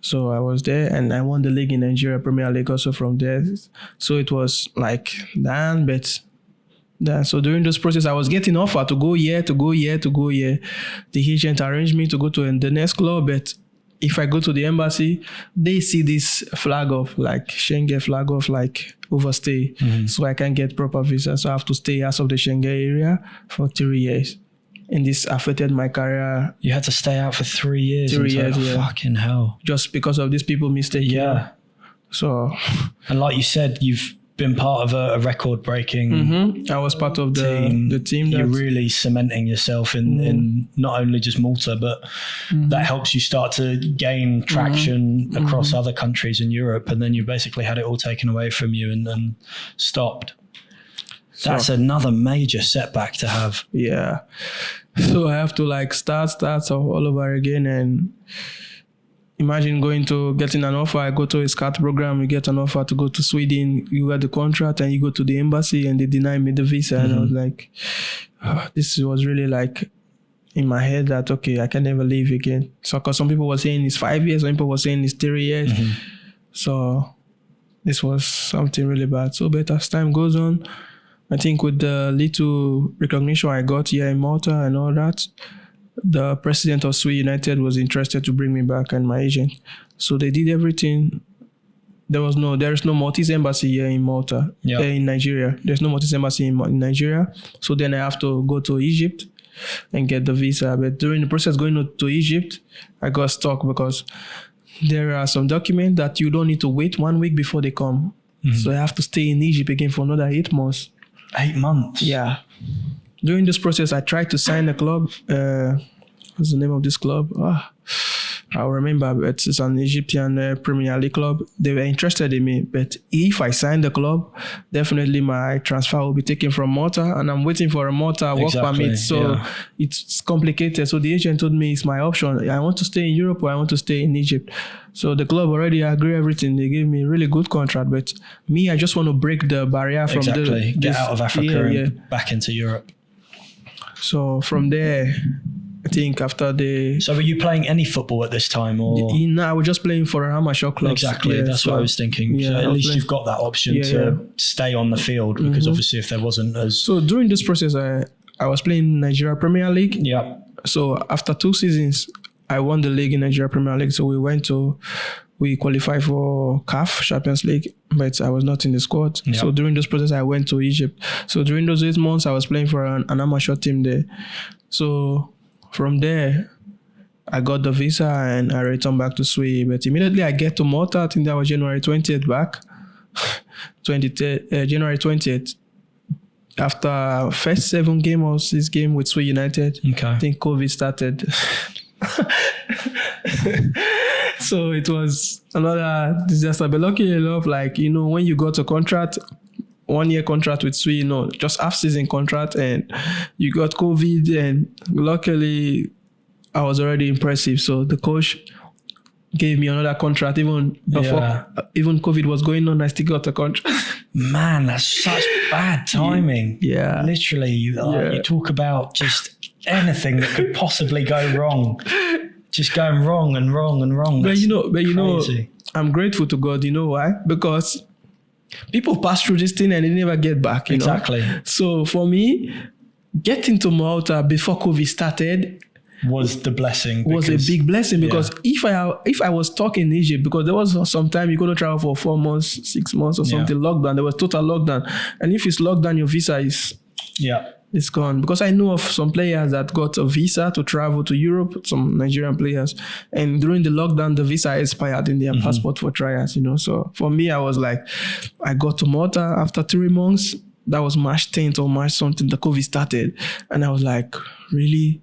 So I was there and I won the league in Nigeria Premier League also from there. So it was like damn, but so during this process I was getting offer to go here. The agent arranged me to go to the next club, but if I go to the embassy, they see this flag of like Schengen flag of like overstay. So I can't get proper visa. So I have to stay out of the Schengen area for 3 years. And this affected my career. You had to stay out for 3 years. 3 years, Fucking hell. Just because of these people mistake. Yeah. So. And like you said, you've been part of a record-breaking I was part of the team. You're really cementing yourself in not only just Malta, but that helps you start to gain traction across other countries in Europe. And then you basically had it all taken away from you and stopped. That's another major setback to have. Yeah. So I have to like start all over again. And imagine getting an offer. I go to a scout program, you get an offer to go to Sweden, you get the contract and you go to the embassy and they deny me the visa. And I was like, this was really like in my head that, okay, I can never leave again. So because some people were saying it's 5 years, some people were saying it's 3 years. So this was something really bad. So but as time goes on, I think with the little recognition I got here in Malta and all that, the president of Sweden United was interested to bring me back and my agent. So they did everything. There is no Maltese embassy here in Malta, in Nigeria. There's no Maltese embassy in Nigeria. So then I have to go to Egypt and get the visa. But during the process going to Egypt, I got stuck because there are some documents that you don't need to wait 1 week before they come. So I have to stay in Egypt again for another 8 months. 8 months? Yeah. During this process, I tried to sign a club. What's the name of this club? I remember, but it's an Egyptian Premier League club. They were interested in me, but if I sign the club, definitely my transfer will be taken from Malta, and I'm waiting for a Malta work permit. So it's complicated. So the agent told me it's my option. I want to stay in Europe or I want to stay in Egypt. So the club already agreed everything. They gave me a really good contract, but me, I just want to break the barrier from get out of Africa and back into Europe. So from there, I think after So were you playing any football at this time? Or? No, I was just playing for amateur clubs. Exactly, that's what I was thinking. So at least you've got that option to stay on the field, because obviously if there wasn't as... So during this process, I was playing Nigeria Premier League. Yeah. So after 2 seasons, I won the league in Nigeria Premier League. So we qualified for CAF Champions League, but I was not in the squad. Yep. So during this process, I went to Egypt. So during those 8 months, I was playing for an amateur team there. So from there, I got the visa and I returned back to Sweden. But immediately I get to Malta. I think that was January 20th back. January 20th. After first 7 game or 6 game with Sweden United, I think COVID started. So it was another disaster. But luckily enough, like, you know, when you got a contract, 1-year contract with Sweden, no, just half-season contract, and you got COVID, and luckily I was already impressive. So the coach gave me another contract even before even COVID was going on. I still got a contract. Man, that's such bad timing. Yeah. Literally, you talk about just anything that could possibly go wrong. Just going wrong and wrong and wrong. But you know, I'm grateful to God. You know why? Because people pass through this thing and they never get back. You Exactly. know? So for me, getting to Malta before COVID started was the blessing. Was a big blessing, because if I was stuck in Egypt, because there was some time you couldn't travel for 4 months, 6 months or something, lockdown. There was total lockdown, and if it's lockdown, your visa is it's gone. Because I know of some players that got a visa to travel to Europe, some Nigerian players, and during the lockdown, the visa expired in their passport for trials. You know, so for me, I was like, I got to Malta after 3 months. That was March 10th or March something. The COVID started, and I was like, really.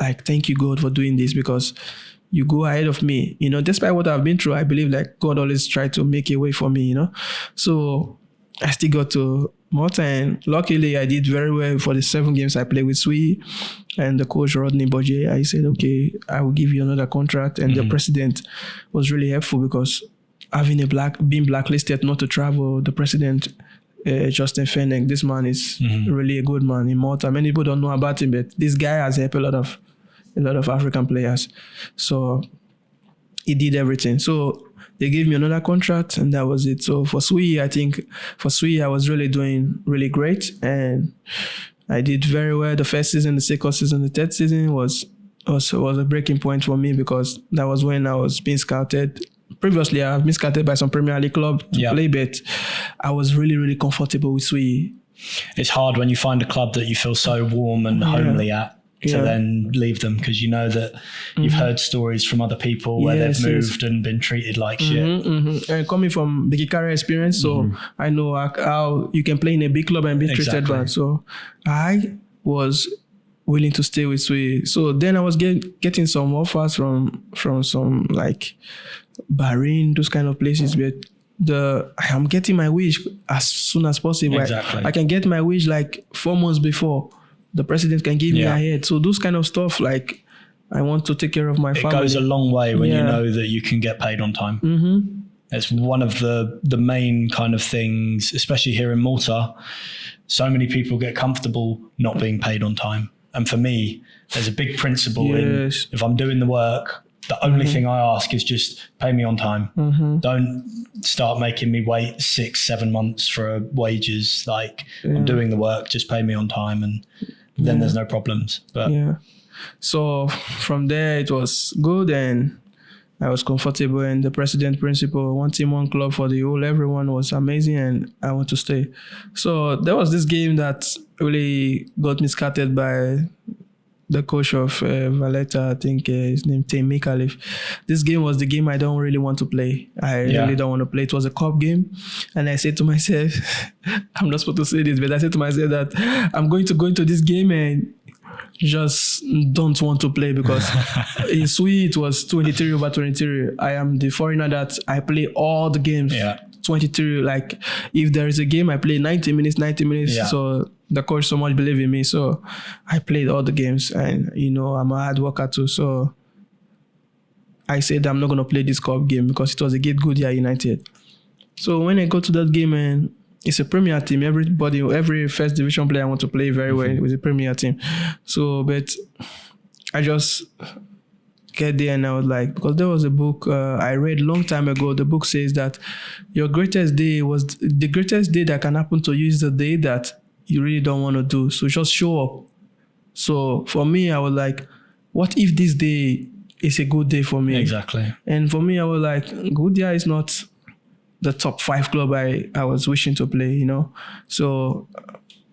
Like, thank you, God, for doing this, because you go ahead of me. You know, despite what I've been through, I believe like God always tried to make a way for me, you know. So I still got to Malta, and luckily I did very well for the 7 games I played with Sweden. And the coach, Rodney Bodje, I said, okay, I will give you another contract. And the president was really helpful, because being blacklisted not to travel, the president, Justin Fenech, this man is really a good man in Malta. Many people don't know about him, but this guy has helped a lot of African players. So he did everything. So they gave me another contract, and that was it. So for Sweden, I was really doing really great, and I did very well. The first season, the second season, the third season was a breaking point for me, because that was when I was being scouted. Previously, I've been scouted by some Premier League club to play, but I was really, really comfortable with Sweden. It's hard when you find a club that you feel so warm and homely at to then leave them, because you know that you've heard stories from other people where they've moved and been treated like shit. And coming from the Kikari experience, so I know how you can play in a big club and be treated bad. So I was willing to stay with Sweden. So then I was getting some offers from some like Bahrain, those kind of places, but I'm getting my wish as soon as possible. Exactly. I can get my wish like 4 months before the president can give me ahead. So those kind of stuff, like, I want to take care of my family. It goes a long way when you know that you can get paid on time. It's one of the main kind of things, especially here in Malta. So many people get comfortable not being paid on time. And for me, there's a big principle in, if I'm doing the work, the only thing I ask is just pay me on time. Don't start making me wait 6-7 months for wages. Like, I'm doing the work, just pay me on time, and then there's no problems. But so from there it was good, and I was comfortable, and the president principle, 1 team, 1 club for the whole, everyone was amazing, and I want to stay. So there was this game that really got me scattered by the coach of Valletta, I think his name Tim Mikhalif. This game was the game I don't really want to play. I really don't want to play. It was a cup game. And I said to myself, I'm not supposed to say this, but I said to myself that I'm going to go into this game and just don't want to play, because in Sweden it was 23/23. I am the foreigner that I play all the games. 23, like if there is a game I play 90 minutes. So the coach so much believed in me, so I played all the games, and you know, I'm a hard worker too, so I said I'm not going to play this cup game because it was a Get Goodyear United. So when I go to that game, and it's a Premier team, every first division player want to play very well with a Premier team. So, but I just get there, and I was like, because there was a book I read a long time ago. The book says that your greatest day was the greatest day that can happen to you is the day that you really don't want to do. So just show up. So for me, I was like, what if this day is a good day for me? Exactly. And for me, I was like, Goodyear is not the top 5 club I was wishing to play, you know. So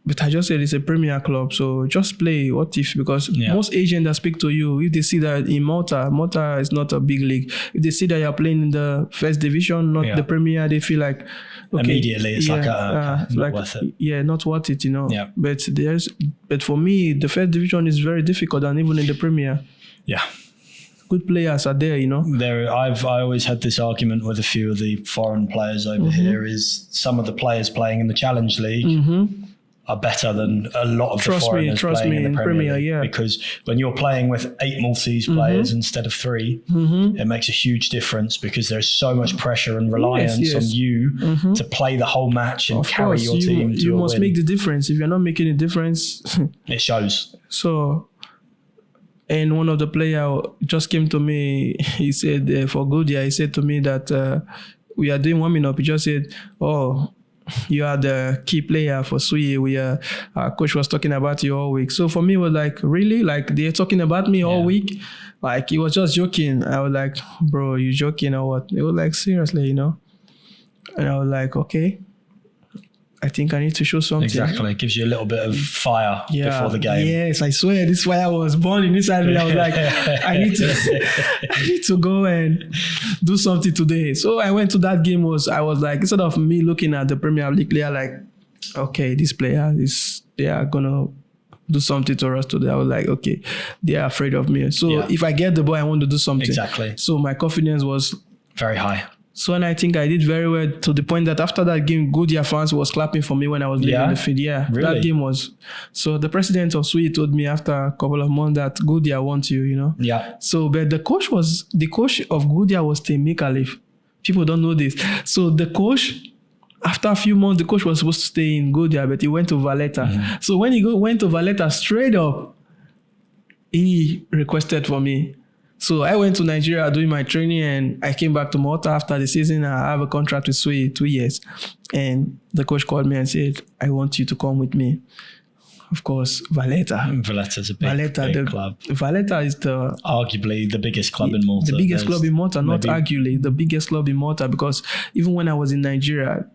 But I just said it's a Premier club, so just play. What if? Because most agents that speak to you, if they see that in Malta is not a big league. If they see that you're playing in the first division, not the Premier, they feel like immediately it's not worth it. Yeah, not worth it, Yeah. But for me, the first division is very difficult, and even in the Premier. Yeah. Good players are there, I always had this argument with a few of the foreign players over here is some of the players playing in the Challenge League are better than a lot of the foreigners playing in the Premier League. Yeah. Because when you're playing with 8 Maltese players instead of 3, it makes a huge difference because there's so much pressure and reliance on you to play the whole match and carry your team to you a must win. make the difference. If you're not making a difference, it shows. So, and one of the players just came to me. He said, for Godia, he said to me that we are doing warming up. He just said, "Oh, you are the key player for Sui. Our coach was talking about you all week." So for me, it was like, really? Like they're talking about me all week? Like he was just joking. I was like, bro, you joking or what? It was like, seriously, And I was like, okay. I think I need to show something. Exactly. It gives you a little bit of fire before the game. Yes, I swear this fire was born inside me. I was like, I need to go and do something today. So I went to that game. I was like, instead of me looking at the Premier League player, like, okay, this player they are gonna do something to us today. I was like, okay, they are afraid of me. So if I get the ball, I want to do something. Exactly. So my confidence was very high. So, and I think I did very well to the point that after that game, Godia fans was clapping for me when I was leaving the field. Yeah, really? That game was. So the president of Sui told me after a couple of months that Godia wants you, Yeah. So, but the coach of Godia was Temi Khalif. People don't know this. So the coach, after a few months, the coach was supposed to stay in Godia, but he went to Valletta. So when he went to Valletta, straight up, he requested for me. So I went to Nigeria doing my training and I came back to Malta after the season. I have a contract with Sui 2 years. And the coach called me and said, I want you to come with me. Of course, Valletta. Valletta's a big club. Valletta is arguably the biggest club in Malta. The biggest club in Malta, not arguably, the biggest club in Malta, because even when I was in Nigeria,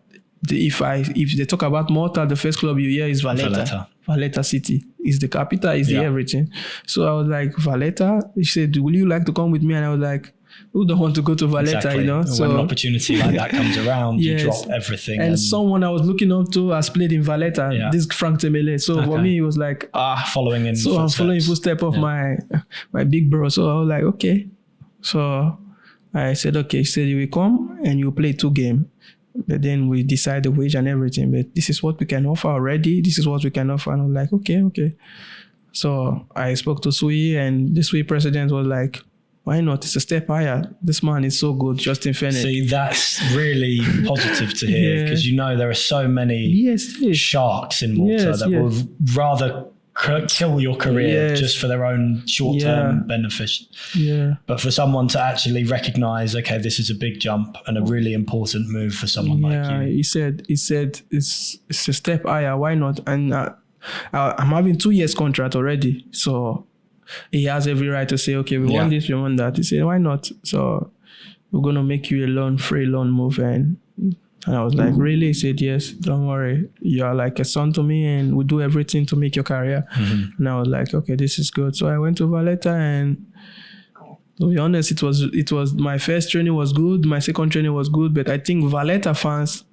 if they talk about Malta, the first club you hear is Valletta. Valletta City is the capital, is the everything. So I was like, Valletta? He said, will you like to come with me? And I was like, who don't want to go to Valletta, exactly. So when an opportunity like that comes around, you drop everything. And someone I was looking up to has played in Valletta, this Frank Temele. So for me, it was like, following in so footsteps. I'm following footsteps of my big bro. So I was like, okay. So I said, okay. He said, you will come and you play 2 games. But then we decide the wage and everything. But this is what we can offer already. This is what we can offer. And I'm like, okay. So I spoke to Sui, and the Sui president was like, why not? It's a step higher. This man is so good, Justin Fennec. See, that's really positive to hear because there are so many sharks in Malta that will rather kill your career just for their own short-term benefit. Yeah. But for someone to actually recognize, okay, this is a big jump and a really important move for someone like you. He said it's a step higher. Why not? And I'm having 2 years contract already. So he has every right to say, okay, we want this, we want that. He said, why not? So we're going to make you a free loan move. And I was like, really? He said, yes, don't worry. You are like a son to me and we do everything to make your career. And I was like, okay, this is good. So I went to Valletta, and to be honest, it was my first training was good. My second training was good. But I think Valletta fans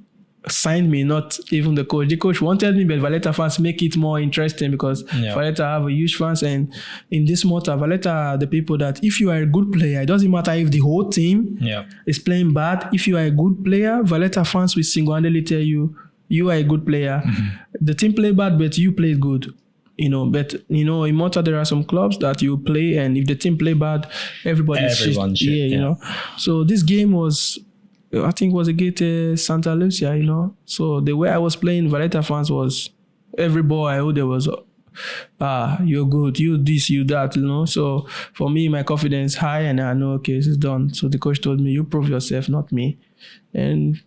signed me, not even the coach. The coach wanted me, but Valletta fans make it more interesting because Valletta have a huge fans. And in this Malta, Valletta are the people that if you are a good player, it doesn't matter if the whole team is playing bad. If you are a good player, Valletta fans will single-handedly tell you, you are a good player. The team play bad, but you play good. But in Malta there are some clubs that you play, and if the team play bad, everyone should. So this game was, I think, was against Santa Lucia, So the way I was playing, Valletta fans was, every ball I hold there was, you're good, you this, you that, So for me, my confidence high, and I know, okay, this is done. So the coach told me, you prove yourself, not me. And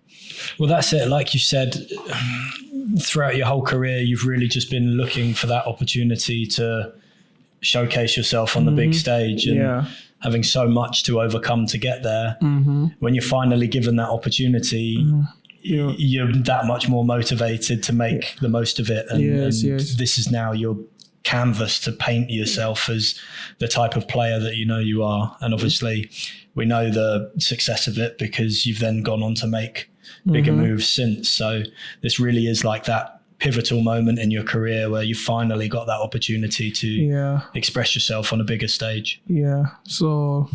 well, that's it. Like you said, throughout your whole career, you've really just been looking for that opportunity to showcase yourself on the big stage, and having so much to overcome to get there. When you're finally given that opportunity, you're that much more motivated to make the most of it. And, yes. This is now your canvas to paint yourself as the type of player that you are. And obviously we know the success of it because you've then gone on to make bigger moves since. So this really is like that pivotal moment in your career where you finally got that opportunity to express yourself on a bigger stage. Yeah. So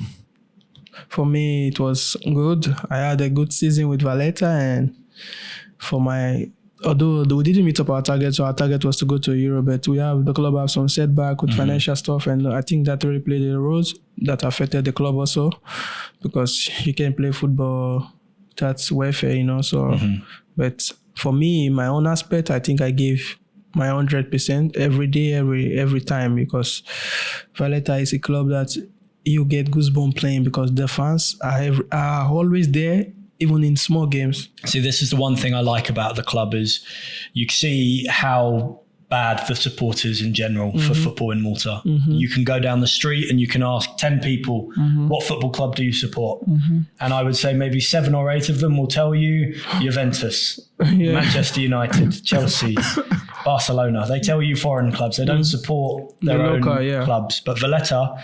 for me, it was good. I had a good season with Valletta, and although we didn't meet up our target, so our target was to go to Europe, but the club have some setback with financial stuff, and I think that really played a role that affected the club also, because you can't play football, that's welfare, so, but for me, in my own aspect, I think I gave my 100% every day, every time, because Valletta is a club that you get goosebumps playing because the fans are always there, even in small games. See, this is the one thing I like about the club is you see how bad the supporters in general for football in Malta. You can go down the street and you can ask 10 people, what football club do you support? And I would say maybe 7 or 8 of them will tell you Juventus, Manchester United, Chelsea, Barcelona. They tell you foreign clubs. They don't support their own clubs. But Valletta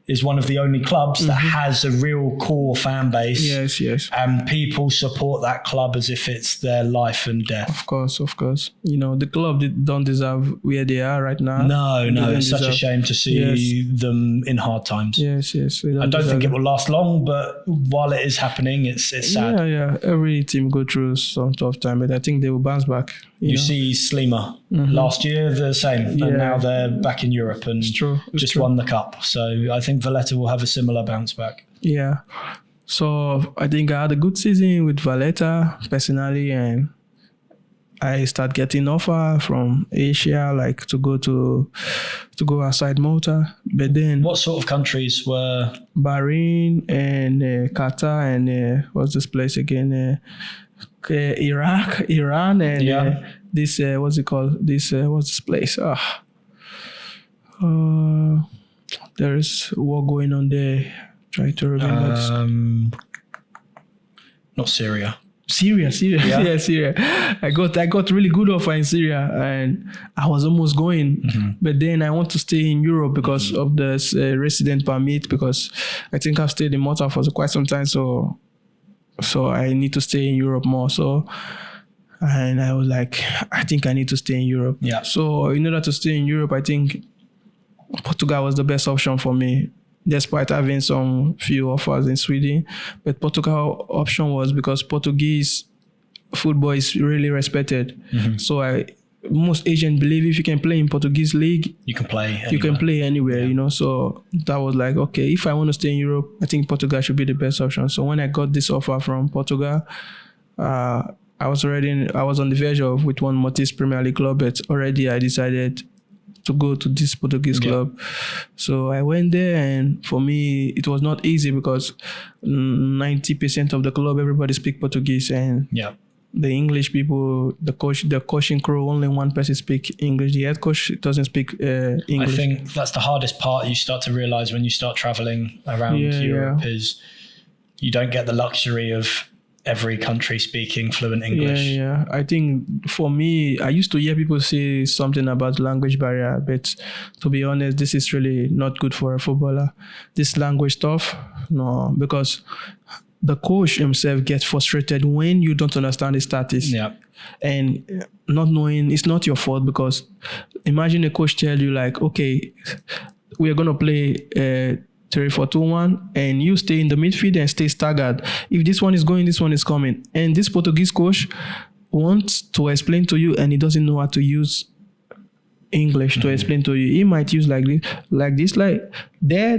is one of the only clubs that has a real core fan base. Yes. And people support that club as if it's their life and death. Of course. The club don't deserve where they are right now. No. It's such a shame to see them in hard times. Yes. I don't think it will last long, but while it is happening, it's sad. Yeah. Every team go through some tough time, but I think they will bounce back. You see Slima last year, the same, and now they're back in Europe and won the cup. So I think Valletta will have a similar bounce back. Yeah. So I think I had a good season with Valletta personally, and I start getting offer from Asia, like to go outside Malta. But then, what sort of countries were? Bahrain and Qatar and what's this place again? Iraq, Iran, and this what's it called? What's this place? There's war going on there. Try to remember. Not Syria. Syria. Yeah, Syria. I got really good offer in Syria, and I was almost going, but then I want to stay in Europe because of the resident permit. Because I think I've stayed in Malta for quite some time, so I need to stay in Europe more. So, and I was like, I think I need to stay in Europe. Yeah. So in order to stay in Europe, I think Portugal was the best option for me, despite having some few offers in Sweden. But Portugal option was because Portuguese football is really respected. So most Asians believe if you can play in Portuguese league, you can play anywhere. So that was like, okay, if I want to stay in Europe, I think Portugal should be the best option. So when I got this offer from Portugal, I was on the verge of with one Maltese Premier League club, but already I decided to go to this Portuguese club. So I went there, and for me it was not easy because 90% of the club, everybody speak Portuguese, and the English people, the coaching crew, only one person speak English. The head coach doesn't speak English. I think that's the hardest part you start to realize when you start traveling around Europe is you don't get the luxury of every country speaking fluent English. Yeah. I think for me, I used to hear people say something about language barrier, but to be honest, this is really not good for a footballer. This language stuff, no, because the coach himself gets frustrated when you don't understand his tactics. Yeah. And not knowing, it's not your fault, because imagine a coach tell you like, okay, we are going to play 3-4-2-1, and you stay in the midfield and stay staggered. If this one is going, this one is coming. And this Portuguese coach wants to explain to you, and he doesn't know how to use English to explain to you. He might use like this, like there.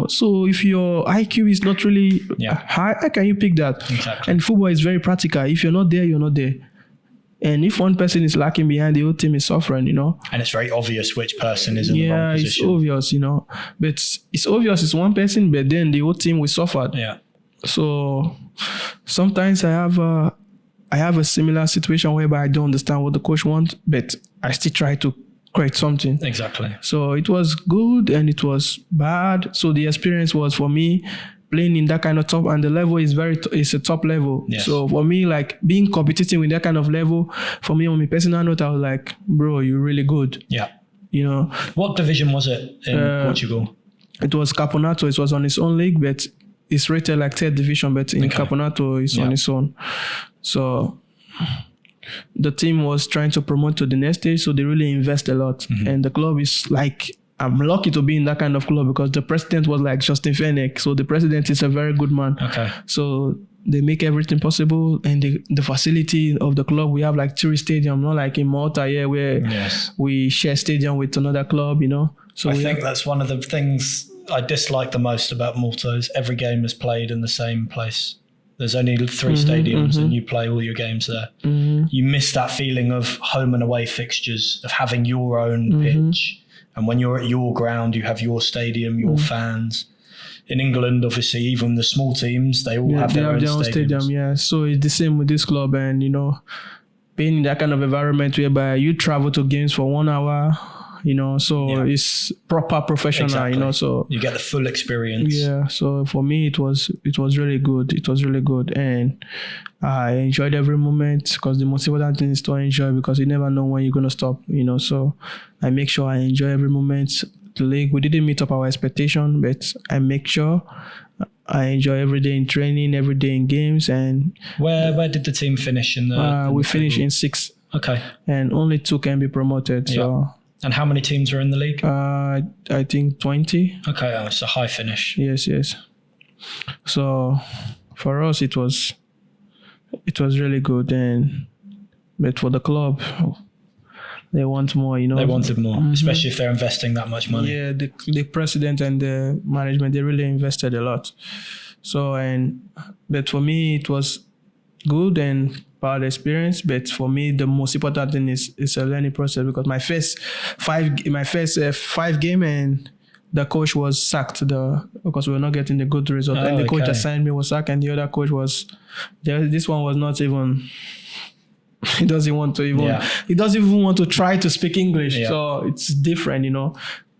So if your IQ is not really high, how can you pick that? Exactly. And football is very practical. If you're not there, you're not there. And if one person is lacking behind, the whole team is suffering, And it's very obvious which person is in the wrong position. Yeah, it's obvious, But it's obvious it's one person, but then the whole team will suffer. Yeah. So sometimes I have a similar situation whereby I don't understand what the coach wants, but I still try to create something. Exactly. So it was good and it was bad. So the experience was for me, playing in that kind of top, and the level is it's a top level. Yes. So for me, like being competitive with that kind of level, for me on my personal note, I was like, bro, you're really good. Yeah. You know. What division was it in Portugal? It was Campeonato. It was on its own league, but it's rated like 3rd division, but in Campeonato it's on its own. So the team was trying to promote to the next stage, so they really invest a lot. And the club is like, I'm lucky to be in that kind of club because the president was like Justin Fenech. So the president is a very good man. Okay. So they make everything possible, and the facility of the club, we have like 3 stadiums, not like in Malta here where we share stadium with another club, you know. So I think that's one of the things I dislike the most about Malta is every game is played in the same place. There's only 3 stadiums and you play all your games there. You miss that feeling of home and away fixtures, of having your own pitch. And when you're at your ground, you have your stadium, your fans. In England, obviously, even the small teams, they all have their own stadium. Yeah, so it's the same with this club. And, you know, being in that kind of environment whereby you travel to games for 1 hour, you know, so it's proper professional, you know, so you get the full experience. Yeah, so for me it was really good. It was really good, and I enjoyed every moment because the most important thing is to enjoy, because you never know when you're gonna stop, you know. So I make sure I enjoy every moment. The league, we didn't meet up our expectation, but I make sure I enjoy every day in training, every day in games. And where did the team finish in the? We finished in 6th. Okay, and only 2 can be promoted. So. And how many teams are in the league? I think 20. Okay, it's a high finish. Yes. So for us, it was really good, but for the club, they want more. You know, they wanted more, especially if they're investing that much money. Yeah, the president and the management, they really invested a lot. So but for me, it was good and bad experience, but for me the most important thing is a learning process, because my first 5 game and the coach was sacked because we were not getting the good result, and the coach assigned me was sacked, and the other coach was this one was not even he doesn't even want to try to speak English. So it's different, you know.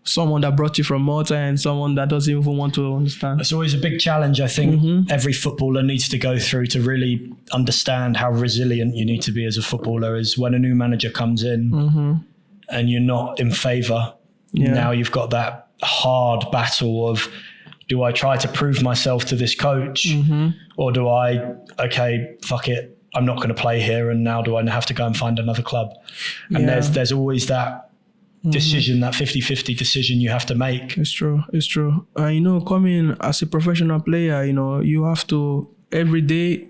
Someone that brought you from Malta and someone that doesn't even want to understand. It's always a big challenge, I think, every footballer needs to go through to really understand how resilient you need to be as a footballer, is when a new manager comes in and you're not in favour. Now you've got that hard battle of, do I try to prove myself to this coach or do I, fuck it, I'm not going to play here, and now do I have to go and find another club? And there's always that decision, that 50-50 decision you have to make. It's true. You know, coming as a professional player, you know, you have to every day,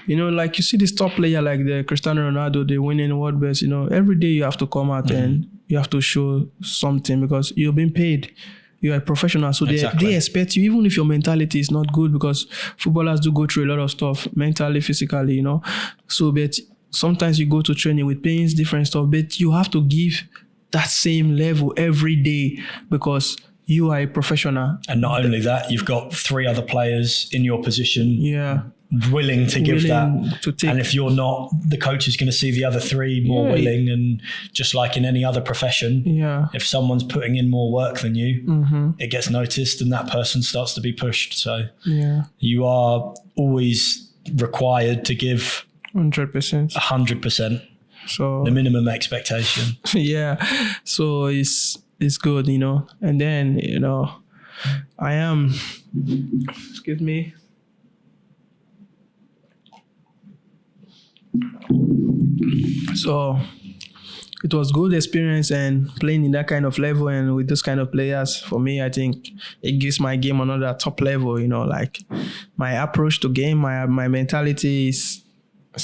you know, like you see this top player like the Cristiano Ronaldo, they winning world best, you know, every day you have to come out and you have to show something, because you're being paid. You're a professional, so they expect you, even if your mentality is not good, because footballers do go through a lot of stuff mentally, physically, you know. So, but sometimes you go to training with pains, different stuff, but you have to give that same level every day, because you are a professional. And not only that, you've got 3 other players in your position willing to give that. And if you're not, the coach is going to see the other 3 more willing. And just like in any other profession, if someone's putting in more work than you, it gets noticed and that person starts to be pushed. So you are always required to give 100%. So the minimum expectation. So it's good, you know. And then, you know, I am, excuse me. So it was good experience, and playing in that kind of level and with those kind of players, for me, I think it gives my game another top level, you know, like my approach to game, my mentality is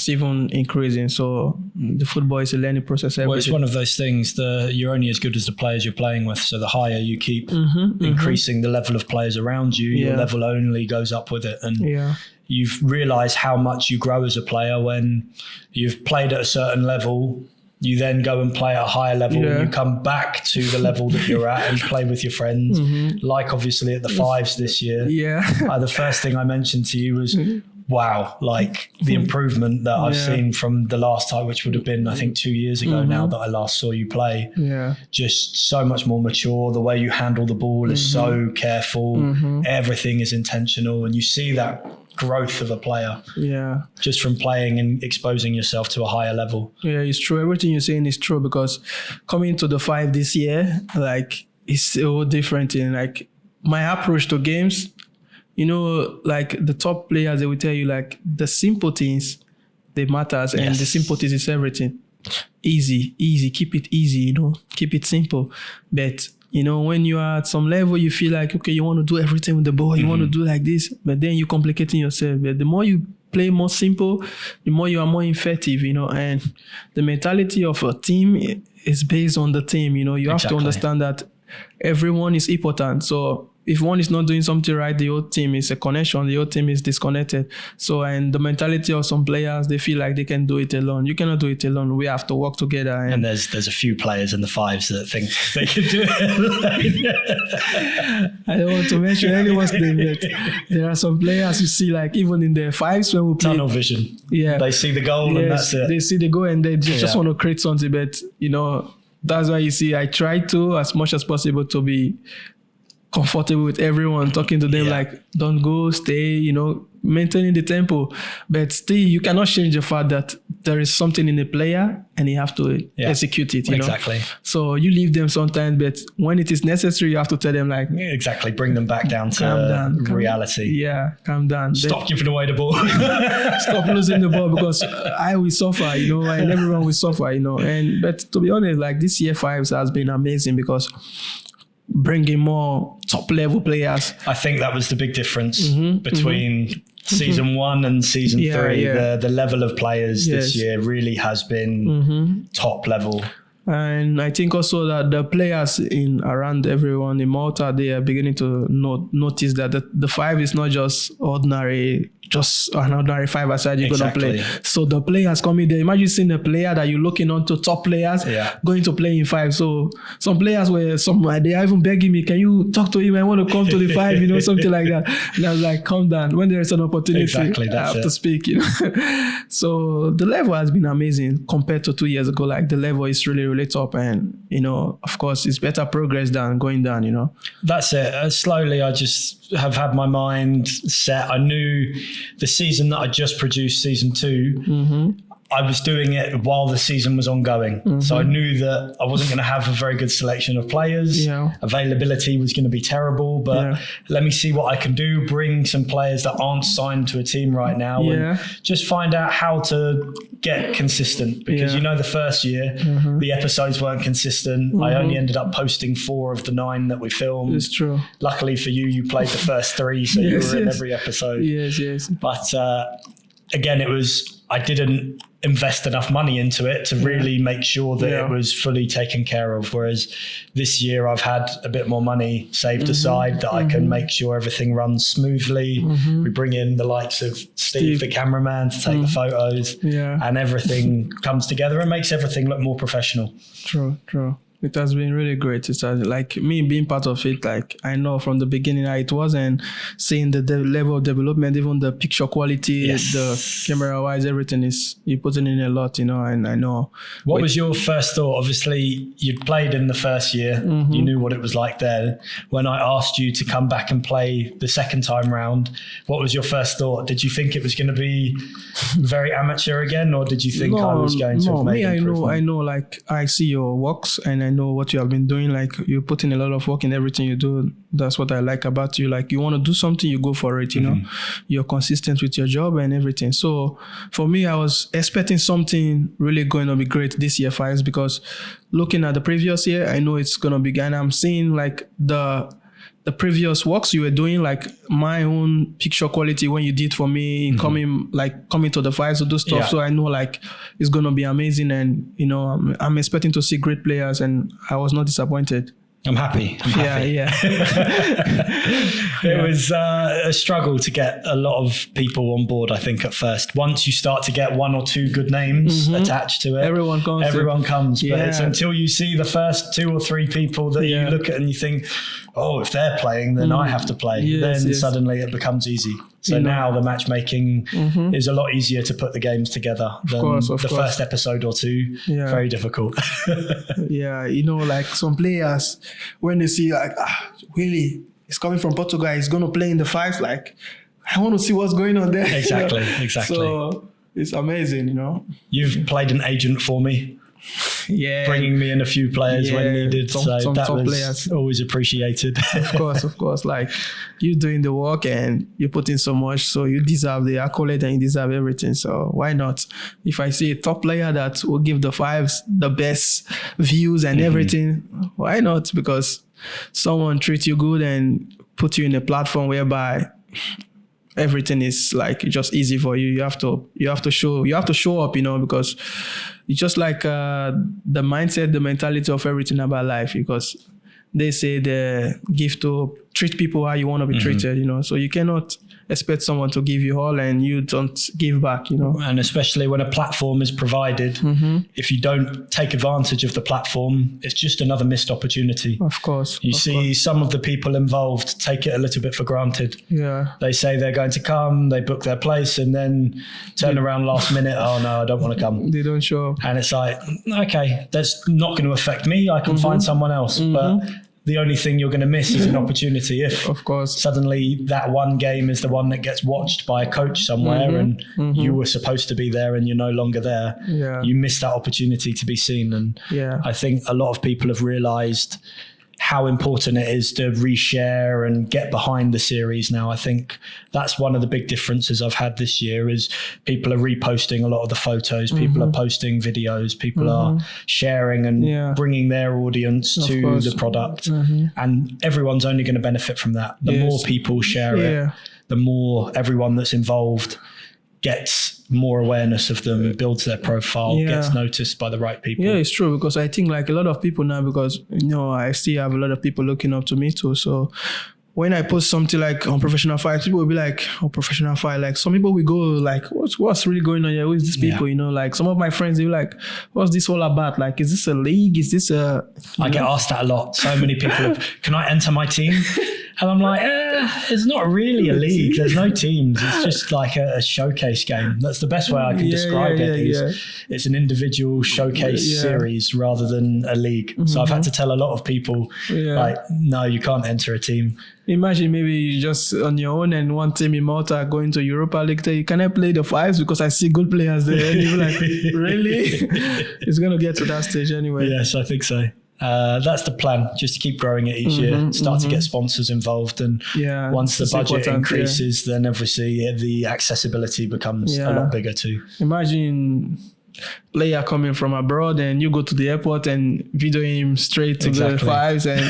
even increasing. So the football is a learning process. Well, it's one of those things, you're only as good as the players you're playing with. So the higher you keep increasing the level of players around you, your level only goes up with it. And you've realised how much you grow as a player when you've played at a certain level. You then go and play at a higher level and you come back to the level that you're at and play with your friends. Like obviously at the Fives this year. The first thing I mentioned to you was, wow, like the improvement that I've seen from the last time, which would have been, I think, 2 years ago now that I last saw you play. Yeah. Just so much more mature. The way you handle the ball is so careful. Everything is intentional. And you see that growth of a player. Yeah. Just from playing and exposing yourself to a higher level. Yeah, it's true. Everything you're saying is true, because coming to the 5 this year, like, it's so different in like my approach to games. You know, like the top players, they will tell you like the simple things, they matters, and the simple things is everything. Easy, keep it easy, you know, keep it simple. But, you know, when you are at some level, you feel like, okay, you want to do everything with the ball, you want to do like this, but then you're complicating yourself. But the more you play more simple, the more you are more effective, you know, and the mentality of a team is based on the team, you know, you have to understand that everyone is important. So if one is not doing something right, the whole team is a connection, the whole team is disconnected. So, and the mentality of some players, they feel like they can do it alone. You cannot do it alone. We have to work together. And there's a few players in the 5s that think they can do it. I don't want to mention anyone's name, but there are some players you see, like even in their 5s when we play. Tunnel vision. Yeah. They see the goal and that's it. They see the goal and they just want to create something. But, you know, that's why you see I try to, as much as possible, to be comfortable with everyone, talking to them like, don't go, stay, you know, maintaining the tempo. But still, you cannot change the fact that there is something in the player and you have to execute it, you know? So you leave them sometimes, but when it is necessary, you have to tell them like... bring them back down to reality. Calm down. Stop giving away the ball. Stop losing the ball, because I will suffer, you know, and everyone will suffer, you know. But to be honest, like this year 5s has been amazing, because bringing more top level players. I think that was the big difference between season 1 and season 3. The level of players this year really has been top level. And I think also that the players around everyone in Malta, they are beginning to notice that the 5 is not just ordinary, just an ordinary 5-a-side you're going to play. So the players coming there, imagine seeing a player that you're looking on to top players going to play in 5. So some players they are even begging me, can you talk to him? I want to come to the 5, you know, something like that. And I was like, calm down. When there is an opportunity, I have to speak, you know. So the level has been amazing compared to 2 years ago. Like the level is really, really top, and, you know, of course, it's better progress than going down, you know. That's it. Slowly, I just have had my mind set. I knew the season that I just produced, season 2, I was doing it while the season was ongoing. So I knew that I wasn't going to have a very good selection of players. Availability was going to be terrible, but let me see what I can do, bring some players that aren't signed to a team right now and just find out how to get consistent, because you know, the first year the episodes weren't consistent. I only ended up posting 4 of the 9 that we filmed. It's true. Luckily for you, you played the first 3, so you were in every episode. But again, I didn't invest enough money into it to really make sure that it was fully taken care of. Whereas this year I've had a bit more money saved aside that I can make sure everything runs smoothly. We bring in the likes of Steve, the cameraman, to take the photos, and everything comes together and makes everything look more professional. True. It has been really great. It's like me being part of it. Like I know from the beginning how it was, and seeing the level of development, even the picture quality, the camera wise, everything is, you're putting in a lot, you know. And I know. What was your first thought? Obviously, you'd played in the first year. You knew what it was like there. When I asked you to come back and play the second time round, what was your first thought? Did you think it was going to be very amateur again, or did you think I was going to have made improvement? I know. Like I see your works, and I know what you have been doing. Like you put in a lot of work in everything you do. That's what I like about you. Like you want to do something, you go for it, you know. You're consistent with your job and everything. So for me, I was expecting something really going to be great this year, 5s, because looking at the previous year, I know it's going to be, and I'm seeing like the previous works you were doing, like my own picture quality when you did for me, coming to the 5s to do stuff. So I know like it's going to be amazing, and, you know, I'm expecting to see great players, and I was not disappointed. I'm happy. It was a struggle to get a lot of people on board, I think, at first. Once you start to get 1 or 2 good names attached to it, everyone comes. But it's until you see the first 2 or 3 people that you look at and you think, oh, if they're playing, then I have to play. Then suddenly it becomes easy. So now the matchmaking is a lot easier to put the games together than the first episode or two. Yeah. Very difficult. Yeah, like some players, when they see like, Willy, he's coming from Portugal, he's going to play in the fives, like, I want to see what's going on there. Exactly. So it's amazing, You've played an agent for me. Yeah, bringing me in a few players when needed, so that was players. Always appreciated. Of course, like you doing the work and you put in so much, so you deserve the accolade and you deserve everything. So why not? If I see a top player that will give the fives the best views and everything, why not? Because someone treats you good and put you in a platform whereby everything is like just easy for you. You have to show up, because it's just like the mindset, the mentality of everything about life, because they say the gift to treat people how you want to be treated, so you cannot expect someone to give you all and you don't give back, And especially when a platform is provided, if you don't take advantage of the platform, it's just another missed opportunity. Of course. You see some of the people involved take it a little bit for granted. Yeah. They say they're going to come, they book their place and then turn around last minute, oh no, I don't want to come. They don't show up. And it's like, okay, that's not going to affect me. I can find someone else. But the only thing you're going to miss is an opportunity if of course suddenly that one game is the one that gets watched by a coach somewhere and you were supposed to be there and you're no longer there. Yeah. You miss that opportunity to be seen. And I think a lot of people have realized how important it is to reshare and get behind the series now. I think that's one of the big differences I've had this year is people are reposting a lot of the photos, people are posting videos, people are sharing and bringing their audience to the product. And everyone's only going to benefit from that. The more people share it, the more everyone that's involved gets more awareness of them, builds their profile, gets noticed by the right people. Yeah, it's true, because I think like a lot of people now, because I still have a lot of people looking up to me too. So when I post something like on professional fight, people will be like, oh, professional fight. Like some people will go like, what's really going on here? Who is these people? Like some of my friends, they're like, what's this all about? Like, is this a league? Is this a... I get asked that a lot. So many people have, can I enter my team? And I'm like, it's not really a league. There's no teams. It's just like a showcase game. That's the best way I can describe it. It's an individual showcase series rather than a league. So I've had to tell a lot of people, like, no, you can't enter a team. Imagine maybe you just on your own and one team in Malta going to Europa League. Can I play the fives because I see good players there? And you're like, really? It's going to get to that stage anyway. Yes, I think so. That's the plan, just to keep growing it each year, start to get sponsors involved, and once the budget increases, then obviously the accessibility becomes a lot bigger too. Imagine player coming from abroad and you go to the airport and video him straight to the fives and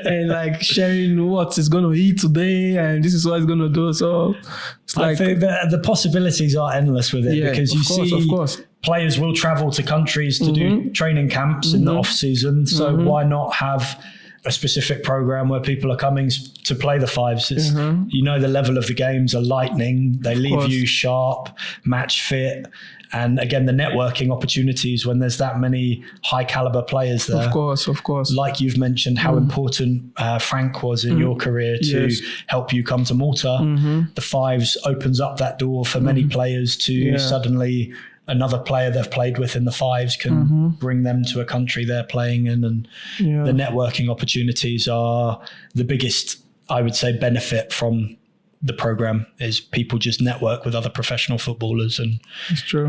and like sharing what he's going to eat today and this is what he's going to do. So it's like, I think the possibilities are endless with it, because you see players will travel to countries to do training camps in the off season. So why not have a specific program where people are coming to play the fives? It's, the level of the games are lightning. They leave you sharp, match fit. And again, the networking opportunities when there's that many high caliber players there. Of course. Like you've mentioned how important Frank was in your career to help you come to Malta. The fives opens up that door for many players to suddenly another player they've played with in the fives can bring them to a country they're playing in. And the networking opportunities are the biggest, I would say, benefit from the program is people just network with other professional footballers and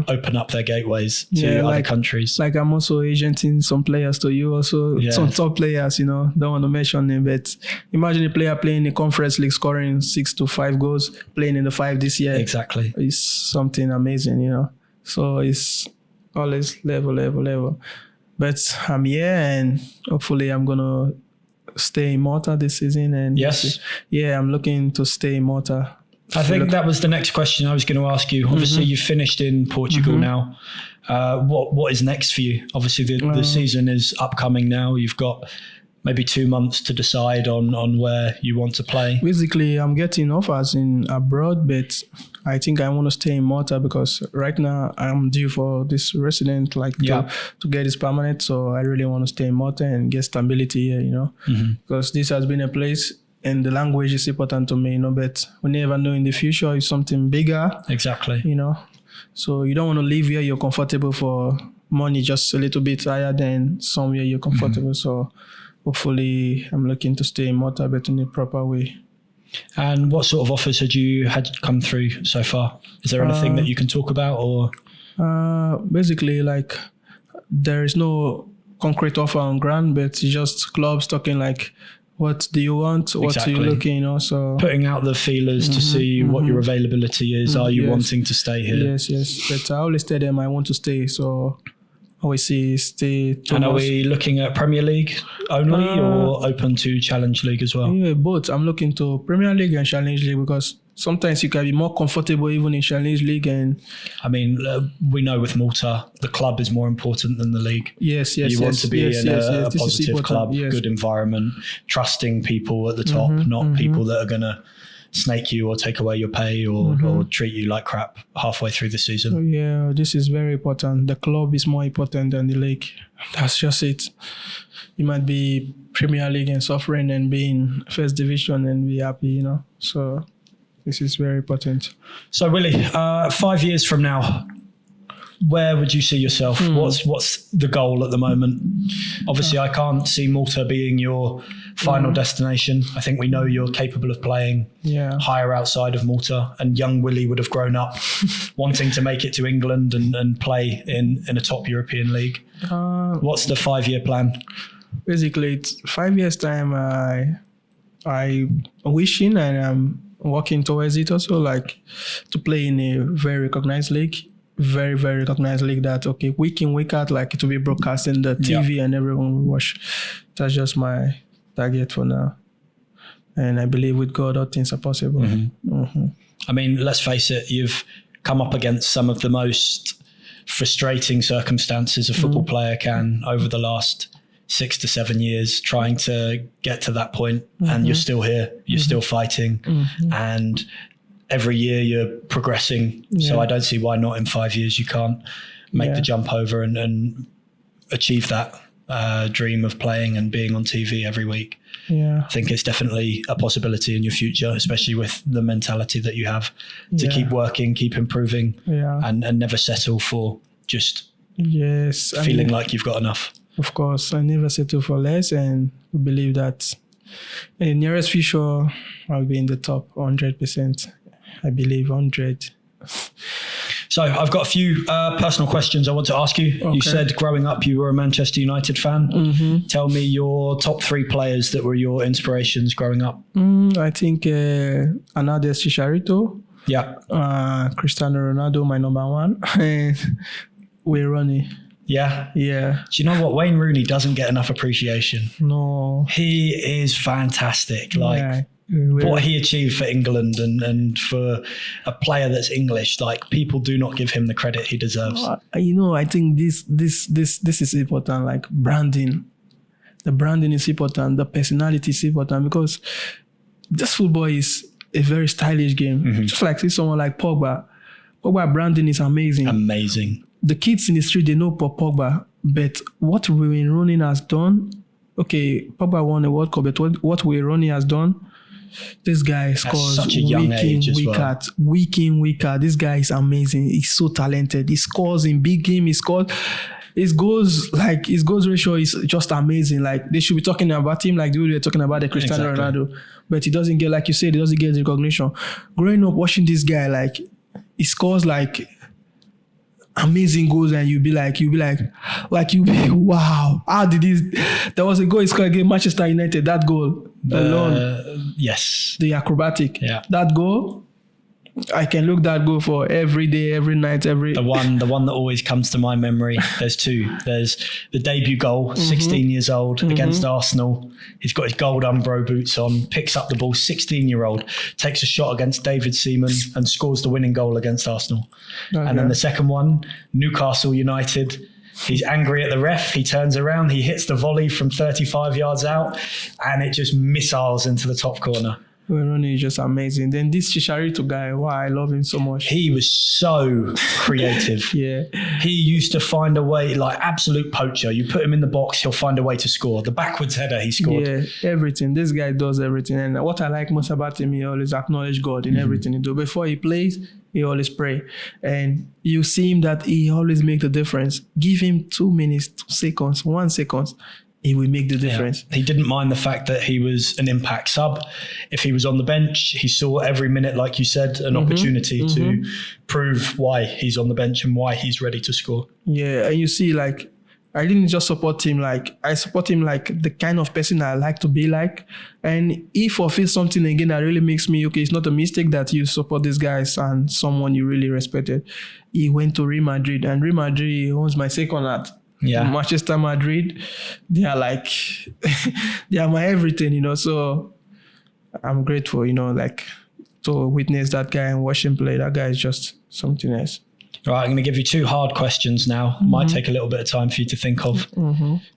open up their gateways to other countries. Like I'm also agenting some players to you also, some top players, don't want to mention them, but imagine a player playing in the Conference League scoring 6 to 5 goals, playing in the 5 this year. Exactly. It's something amazing, So it's always level. But I'm here and hopefully I'm going to stay in Malta this season. And I'm looking to stay in Malta. I think that was the next question I was going to ask you. Obviously, you finished in Portugal now. What is next for you? Obviously, the season is upcoming now. You've got maybe 2 months to decide on where you want to play. Basically, I'm getting offers in abroad, but I think I want to stay in Malta because right now I'm due for this resident to get this permanent. So I really want to stay in Malta and get stability here, because this has been a place and the language is important to me, but we never know in the future if something bigger. Exactly. So you don't want to live where you're comfortable for money just a little bit higher than somewhere you're comfortable. So hopefully I'm looking to stay in Malta, but in a proper way. And what sort of offers had you had come through so far? Is there anything that you can talk about, or? Basically, like, there is no concrete offer on ground, but it's just clubs talking like, what do you want? What are you looking? So putting out the feelers to see what your availability is. Are you wanting to stay here? Yes. But I always tell them I want to stay. So always stay. And are we looking at Premier League only or open to Challenge League as well? Yeah, both. I'm looking to Premier League and Challenge League because sometimes you can be more comfortable even in Challenge League. And I mean, we know with Malta, the club is more important than the league. Yes. You want to be in a positive club, good environment, trusting people at the top, not people that are going to snake you or take away your pay or treat you like crap halfway through the season. Yeah, this is very important. The club is more important than the league. That's just it. You might be Premier League and suffering and be in first division and be happy, So this is very important. So Willy, 5 years from now, where would you see yourself? What's the goal at the moment? Obviously, I can't see Malta being your final destination. I think we know you're capable of playing higher outside of Malta, and young Willy would have grown up wanting to make it to England and play in a top European league. What's the 5-year plan? Basically, it's 5 years time. I wishing and I'm working towards it also, like to play in a very recognized league. Very, very recognized league that, week in, week out, like it will be broadcast in the TV and everyone will watch. That's just my target for now. And I believe with God, all things are possible. I mean, let's face it, you've come up against some of the most frustrating circumstances a football player can over the last 6 to 7 years, trying to get to that point, and you're still here, you're still fighting, and every year you're progressing. So I don't see why not in 5 years you can't make the jump over and achieve that dream of playing and being on TV every week. I think it's definitely a possibility in your future, especially with the mentality that you have to keep working, keep improving, and never settle for just feeling like you've got enough. Of course, I never settle for less, and we believe that in the nearest future I'll be in the top 100%. I believe 100. So I've got a few personal questions I want to ask you. You said growing up you were a Manchester United fan. Tell me your top 3 players that were your inspirations growing up. I think Anades Chicharito. Cristiano Ronaldo, my number 1. And Wayne Rooney. Yeah. Do you know what? Wayne Rooney doesn't get enough appreciation. No. He is fantastic. What he achieved for England and for a player that's English, people do not give him the credit he deserves. I think this is important, like branding. The branding is important. The personality is important because this football is a very stylish game. Just like see someone like Pogba. Pogba branding is amazing. Amazing. The kids in the street, they know Pogba, but what Wayne Rooney has done, Pogba won a World Cup, but what Wayne Rooney has done, this guy scores such a young age as well. Week in, week out. This guy is amazing. He's so talented. He scores in big game. His goals ratio is just amazing. Like they should be talking about him like the way they're talking about the Cristiano Ronaldo. But he doesn't get, like you said, he doesn't get the recognition. Growing up watching this guy, he scores amazing goals, and you'll be wow, how did this? There was a goal he scored against Manchester United. That goal alone, the acrobatic. That goal, I can look that goal for every day, every night, the one that always comes to my memory. There's 2. There's the debut goal, 16 years old against Arsenal. He's got his gold Umbro boots on, picks up the ball, 16-year-old, takes a shot against David Seaman and scores the winning goal against Arsenal. And then the second one, Newcastle United. He's angry at the ref. He turns around, he hits the volley from 35 yards out, and it just missiles into the top corner. Ronnie is just amazing. Then this Chicharito guy, wow, I love him so much. He was so creative. Yeah. He used to find a way, like absolute poacher. You put him in the box, he'll find a way to score. The backwards header he scored. Yeah, everything. This guy does everything. And what I like most about him, he always acknowledge God in everything he do. Before he plays, he always pray. And you see him that he always make the difference. Give him 2 minutes, 2 seconds, 1 second. He will make the difference. Yeah. He didn't mind the fact that he was an impact sub. If he was on the bench, he saw every minute, like you said, an opportunity to prove why he's on the bench and why he's ready to score. Yeah, and you see, like, I didn't just support him, like, I support him like the kind of person I like to be like. And if I feel something again that really makes me, okay, it's not a mistake that you support these guys and someone you really respected. He went to Real Madrid, and Real Madrid owns my second heart. Yeah. Manchester Madrid, they are like, they are my everything, you know. So I'm grateful, you know, like to witness that guy and watch him play. That guy is just something else. All right, I'm going to give you 2 hard questions now. Might take a little bit of time for you to think of.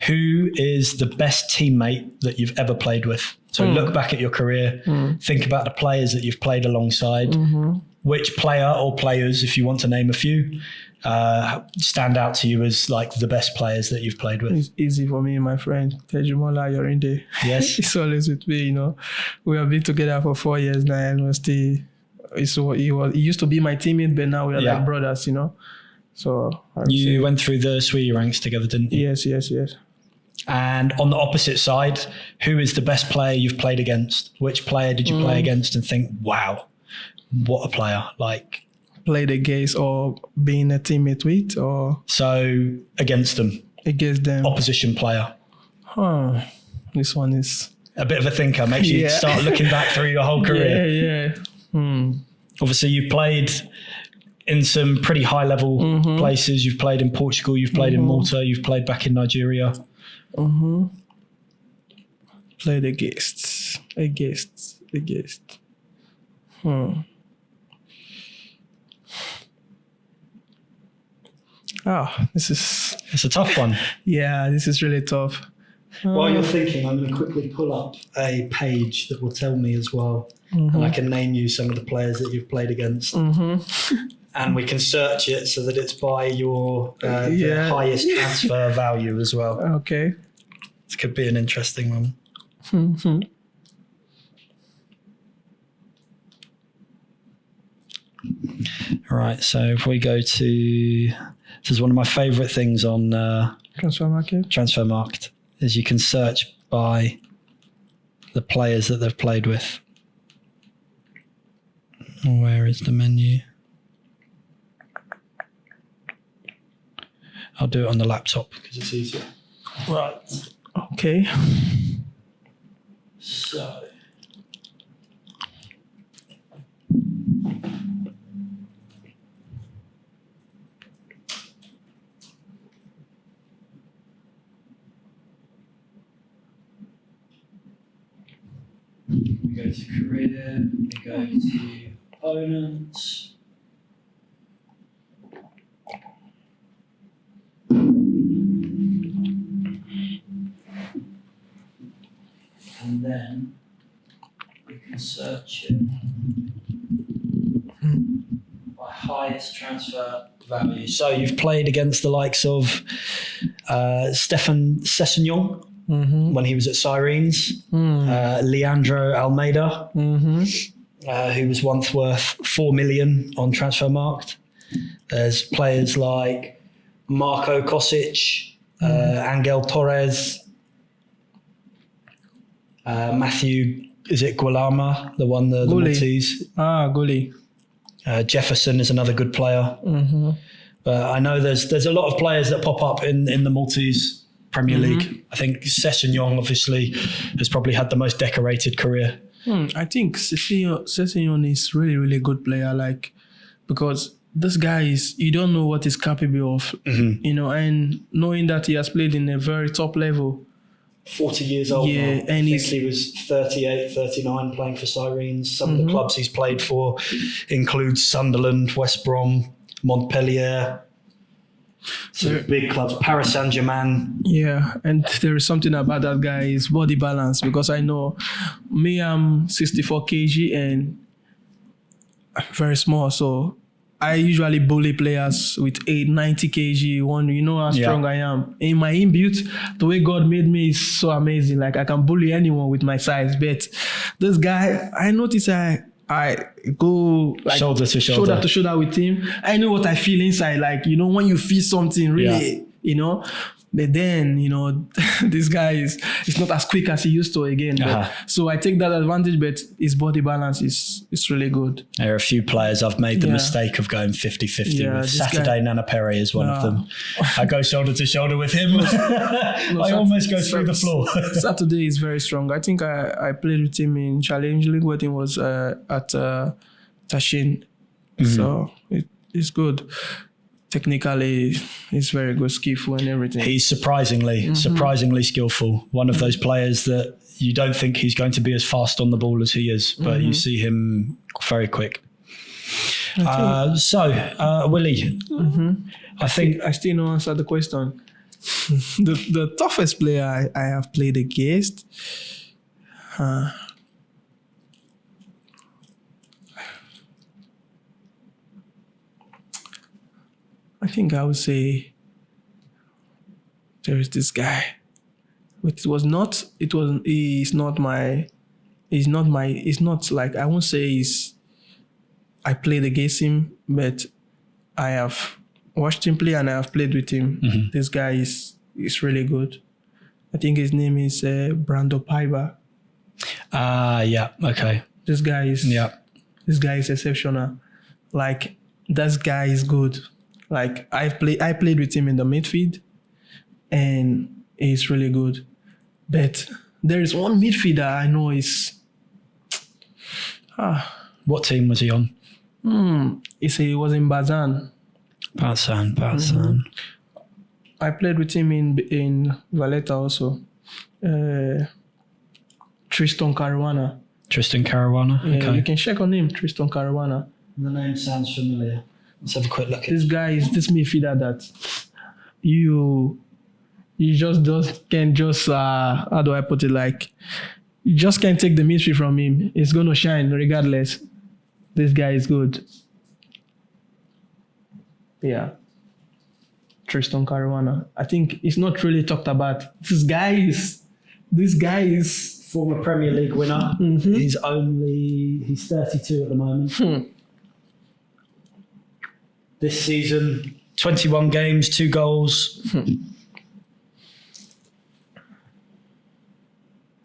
Who is the best teammate that you've ever played with? So look back at your career, think about the players that you've played alongside. Which player or players, if you want to name a few, stand out to you as like the best players that you've played with? It's easy for me, my friend. Tejumola Yorinde. Yes. It's always with me, you know. We have been together for 4 years now, and we're still, he used to be my teammate, but now we are like brothers, you know. So you went through the Swede ranks together, didn't you? Yes. And on the opposite side, who is the best player you've played against? Which player did you play against and think, wow, what a player? Like, played against or being a teammate with, or so against them, opposition player. This one is a bit of a thinker. Makes you start looking back through your whole career. Obviously you've played in some pretty high level places. You've played in Portugal, you've played in Malta, you've played back in Nigeria. Played against. It's a tough one. Yeah, this is really tough. While you're thinking, I'm going to quickly pull up a page that will tell me as well, and I can name you some of the players that you've played against. And we can search it so that it's by your the highest transfer value as well. Okay. This could be an interesting one. All right, so if we go to, this is one of my favourite things on Transfermarkt, is you can search by the players that they've played with. Where is the menu? I'll do it on the laptop because it's easier. Right. Okay. So. We go to career, we go to opponents. And then we can search it by highest transfer value. So you've played against the likes of Stefan Sessegnon when he was at Sirens, Leandro Almeida, who was once worth 4 million on Transfermarkt. There's players like Marco Kosic, Angel Torres, Matthew, is it Guilama, the Maltese? Gulli. Jefferson is another good player. But I know there's a lot of players that pop up in the Maltese Premier League. I think Sessegnon obviously has probably had the most decorated career. I think Sessegnon is really, really good player, like, because this guy is, you don't know what he's capable of, you know, and knowing that he has played in a very top level. 40 years old now. And I think he was 38, 39 playing for Sirens. Some of the clubs he's played for include Sunderland, West Brom, Montpellier. So big clubs, Paris Saint-Germain. Yeah, and there is something about that guy, his body balance, because I know I'm 64 kg and I'm very small, so I usually bully players with 90 kg. You know how strong I am. In my inbuilt, the way God made me is so amazing. Like I can bully anyone with my size, but this guy, I notice I go like shoulder to shoulder with him. I know what I feel inside. Like, you know, when you feel something really, you know, but then, you know, this guy is not as quick as he used to again. But, so I take that advantage, but his body balance is really good. There are a few players I've made the mistake of going 50-50 with. Saturday Nana Perry is one of them. I go shoulder to shoulder with him. I almost go through the floor. Saturday is very strong. I think I played with him in Challenge League when he was at Tashin. So it's good. Technically, he's very good, skillful and everything. He's surprisingly skillful. One of those players that you don't think he's going to be as fast on the ball as he is, but you see him very quick. Willy, I think I still don't answer the question. the toughest player I have played against, I think I would say there is this guy, but it's not like, I won't say I played against him, but I have watched him play and I have played with him. This guy is really good. I think his name is Brando Paiva. Yeah, okay. This guy is exceptional. Like, this guy is good. Like I played with him in the midfield, and he's really good. But there is one midfielder I know is. What team was he on? He was in Bazan. Bazan. I played with him in Valletta also. Tristan Caruana. Okay. You can check on him, Tristan Caruana. The name sounds familiar. Let's have a quick look. This guy is this midfielder that you can't just how do I put it, like you just can't take the midfield from him. It's gonna shine regardless. This guy is good. Yeah. Tristan Caruana. I think it's not really talked about. This guy is former Premier League winner. He's 32 at the moment. This season, 21 games, 2 goals.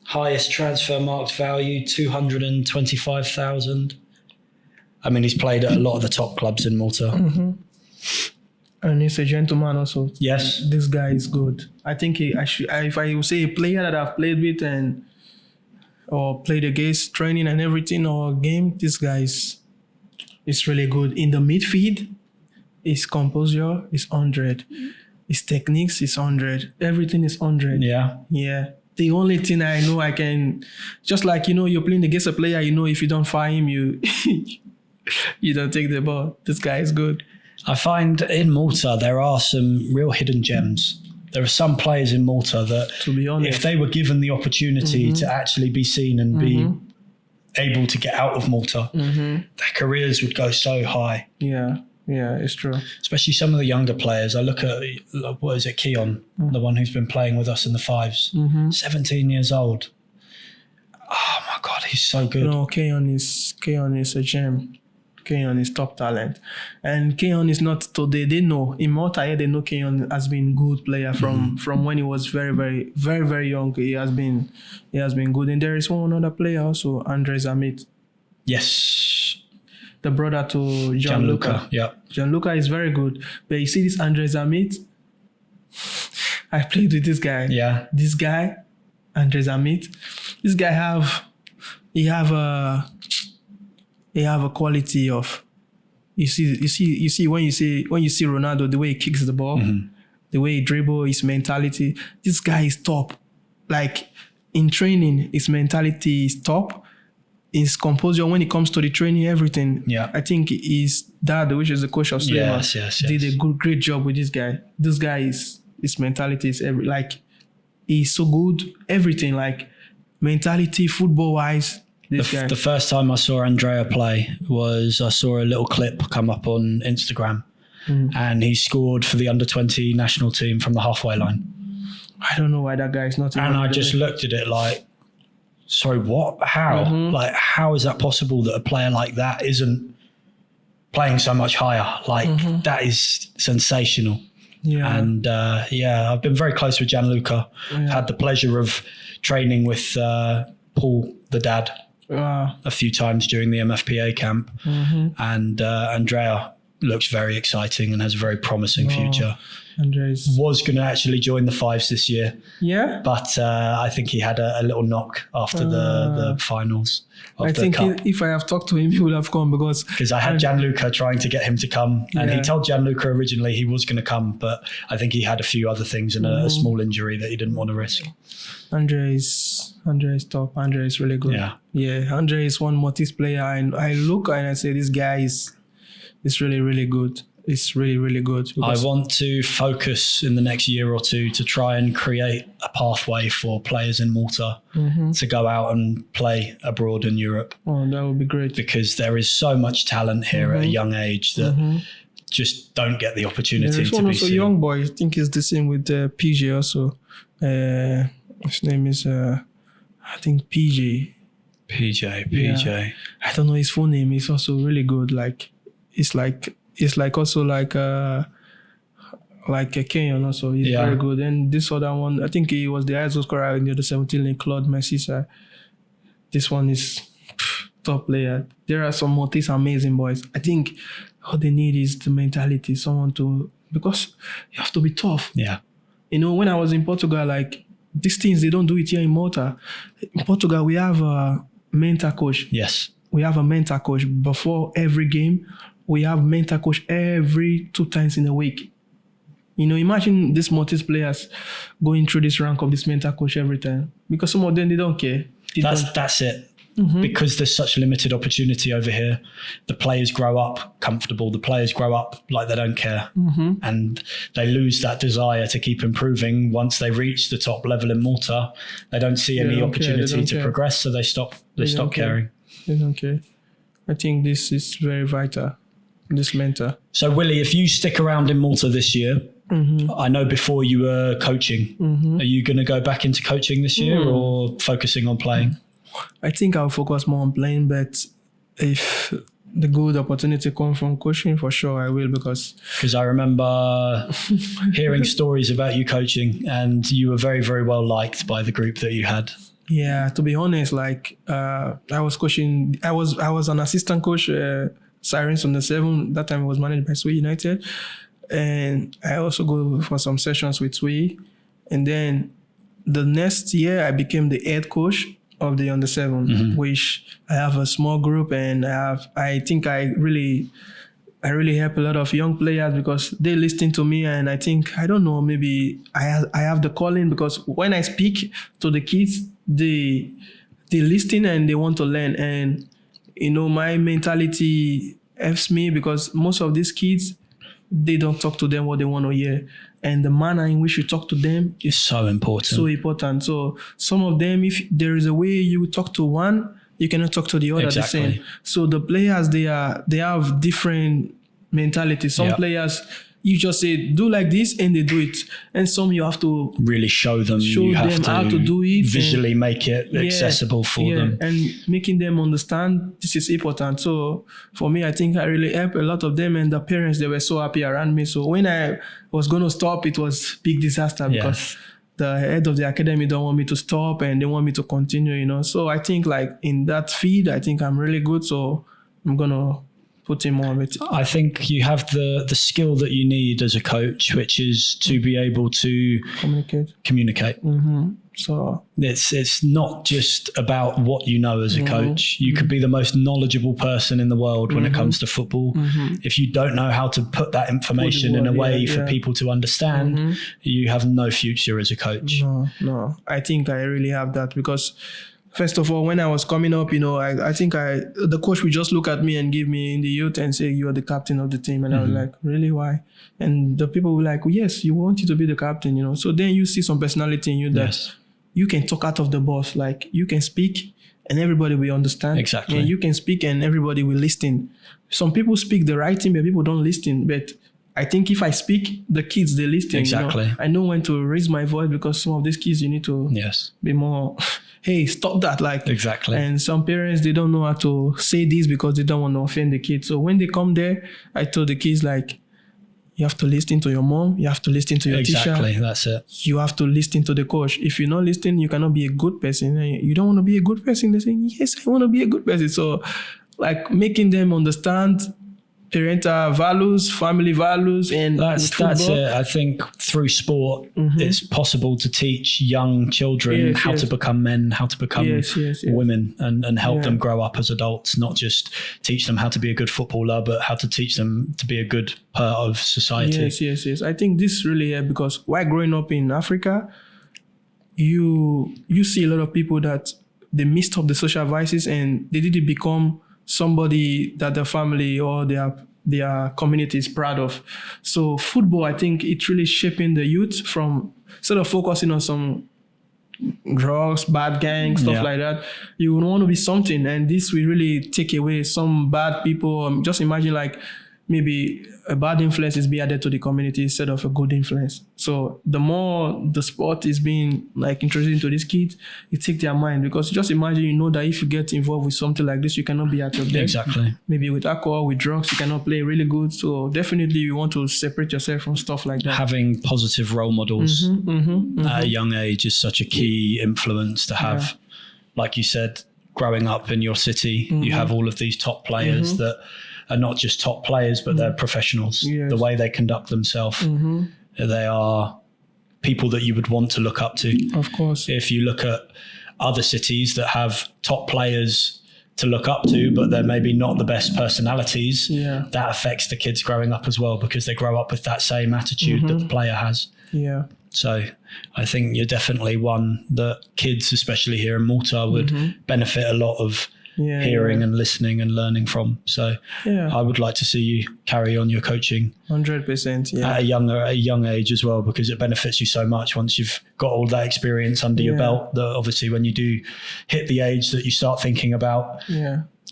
Highest transfer market value, 225,000. I mean, he's played at a lot of the top clubs in Malta. And he's a gentleman also. Yes. This guy is good. I think if I would say a player that I've played with or played against, training and everything, or game, this guy is really good. In the midfield, his composure is 100. His techniques is 100. Everything is 100. Yeah. Yeah. The only thing I know I can, just like, you know, you're playing against a player, you know, if you don't fire him, you don't take the ball. This guy is good. I find in Malta, there are some real hidden gems. There are some players in Malta that, to be honest, if they were given the opportunity to actually be seen and be able to get out of Malta, their careers would go so high. Yeah. Yeah, it's true. Especially some of the younger players. I look at, what is it, Keon, the one who's been playing with us in the fives, 17 years old. Oh my God, he's so good. No, Keon is a gem. Keon is top talent. And Keon is not today. They know, in Malta, they know Keon has been good player from when he was very, very, very, very young. He has been good. And there is one other player also, Andre Zamit. Yes. The brother to Gianluca. Yeah. Gianluca is very good. But you see this Andre Zamit? I played with this guy. Yeah. This guy, Andre Zamit. This guy have a quality of, you see when you see Ronaldo, the way he kicks the ball, the way he dribbles, his mentality. This guy is top. Like in training, his mentality is top. his composure when it comes to the training, everything. Yeah. I think his dad, which is the coach of Suleiman, did a great job with this guy. This guy his mentality is he's so good. Everything, like mentality, football wise. The first time I saw Andrea play was I saw a little clip come up on Instagram, and he scored for the under-20 national team from the halfway line. I don't know why that guy is not. And I just looked at it like, sorry, what? How? Like, how is that possible that a player like that isn't playing so much higher? Like, that is sensational. Yeah. And I've been very close with Gianluca. Had the pleasure of training with Paul, the dad, a few times during the MFPA camp. And Andrea looks very exciting and has a very promising future. Andres was going to actually join the Fives this year. Yeah. But I think he had a little knock after the finals of the cup. If I have talked to him, he would have come because I had Gianluca trying to get him to come, and he told Gianluca originally he was going to come, but I think he had a few other things and a small injury that he didn't want to risk. Andre is top. Andre is really good. Yeah. Andre is one Maltese player, and I look and I say this guy is really, really good. It's really, really good. I want to focus in the next year or two to try and create a pathway for players in Malta to go out and play abroad in Europe. Oh, that would be great. Because there is so much talent here at a young age that just don't get the opportunity to be seen. There's one also young boy. I think it's the same with PJ also. His name is, I think PJ. PJ. Yeah. I don't know his full name. He's also really good. It's like also like a Kenyan also. He's very good. And this other one, I think he was the highest scorer in the under-17 league, Claude Messisa. This one is top player. There are some Maltese amazing boys. I think all they need is the mentality, because you have to be tough. Yeah. You know, when I was in Portugal, like these things, they don't do it here in Malta. In Portugal, we have a mental coach. Yes. We have a mental coach before every game. We have mental coach every 2 times in a week. You know, imagine these Maltese players going through this rank of this mental coach every time. Because some of them, they don't care. That's it. Because there's such limited opportunity over here. The players grow up comfortable. The players grow up like they don't care. And they lose that desire to keep improving. Once they reach the top level in Malta, they don't see any opportunity to progress, so they stop caring. They don't care. I think this is very vital. This mentor. So Willy, if you stick around in Malta this year, I know before you were coaching, are you going to go back into coaching this year or focusing on playing? I think I'll focus more on playing, but if the good opportunity comes from coaching, for sure I will, because I remember hearing stories about you coaching, and you were very, very well liked by the group that you had. Yeah, to be honest, like I was coaching, I was an assistant coach, Sirens on the 7. That time it was managed by Sui United. And I also go for some sessions with Sui. And then the next year I became the head coach of the under 7, which I have a small group, and I think I really help a lot of young players because they listen to me, and I think, I don't know, maybe I have the calling, because when I speak to the kids, they listen and they want to learn. And you know, my mentality helps me because most of these kids, they don't talk to them what they want to hear. And the manner in which you talk to them is so important. So some of them, if there is a way you talk to one, you cannot talk to the other the same. So the players, they have different mentalities. Some players, you just say, do like this, and they do it. And some you have to really show them how to do it. Visually make it accessible for them. And making them understand this is important. So for me, I think I really help a lot of them, and the parents, they were so happy around me. So when I was going to stop, it was big disaster because the head of the academy don't want me to stop, and they want me to continue, you know. So I think like in that field, I think I'm really good. So I'm going to put in more of it. I think you have the skill that you need as a coach, which is to be able to communicate. So it's not just about what you know as a coach. You could be the most knowledgeable person in the world when it comes to football. If you don't know how to put that information in a way for people to understand, you have no future as a coach. No, I think I really have that, because First of all, when I was coming up, I think the coach would just look at me and give me in the youth and say, "You are the captain of the team." And I was like, "Really? Why?" And the people were like, well, "Yes, you want you to be the captain." So then you see some personality in you that you can talk out of the box. Like you can speak and everybody will understand. Exactly. And you can speak and everybody will listen. Some people speak the right thing, but people don't listen. But I think if I speak, the kids, they listen. Exactly. I know when to raise my voice because some of these kids, you need to be more, hey, stop that. Like exactly. And some parents, they don't know how to say this because they don't want to offend the kids. So when they come there, I told the kids, like, you have to listen to your mom. You have to listen to your teacher. Exactly, that's it. You have to listen to the coach. If you're not listening, you cannot be a good person. You don't want to be a good person. They say, yes, I want to be a good person. So like making them understand parental values, family values, and that's it. I think through sport, it's possible to teach young children how to become men, how to become women, and help them grow up as adults. Not just teach them how to be a good footballer, but how to teach them to be a good part of society. Yes. I think this really because while growing up in Africa, you see a lot of people that they missed up the social vices and they didn't become somebody that their family or their community is proud of. So football, I think it's really shaping the youth from instead of focusing on some drugs, bad gangs, stuff like that. You want to be something, and this will really take away some bad people. Just imagine like maybe a bad influence is being added to the community instead of a good influence. So the more the sport is being like introduced into these kids, it takes their mind because just imagine, that if you get involved with something like this, you cannot be at your best. Exactly. Maybe with alcohol, with drugs, you cannot play really good. So definitely you want to separate yourself from stuff like that. Having positive role models at a young age is such a key influence to have. Yeah. Like you said, growing up in your city, you have all of these top players that are not just top players, but they're professionals. Yes. The way they conduct themselves, they are people that you would want to look up to. Of course. If you look at other cities that have top players to look up to, but they're maybe not the best personalities, that affects the kids growing up as well because they grow up with that same attitude that the player has. Yeah. So I think you're definitely one that kids, especially here in Malta, would benefit a lot of hearing and listening and learning from. So I would like to see you carry on your coaching 100% at a young age as well, because it benefits you so much once you've got all that experience under your belt, that obviously when you do hit the age that you start thinking about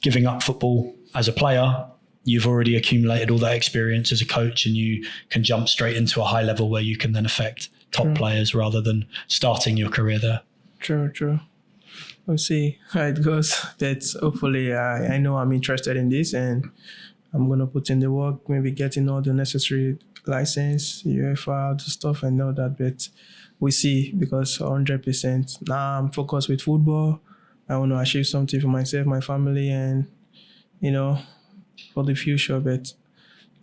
giving up football as a player, you've already accumulated all that experience as a coach and you can jump straight into a high level where you can then affect top players rather than starting your career there. True. We'll see how it goes. That's hopefully, I know I'm interested in this and I'm going to put in the work, maybe getting all the necessary license, UEFA, the stuff and all that. But we see, because 100% now I'm focused with football. I want to achieve something for myself, my family, and, for the future. But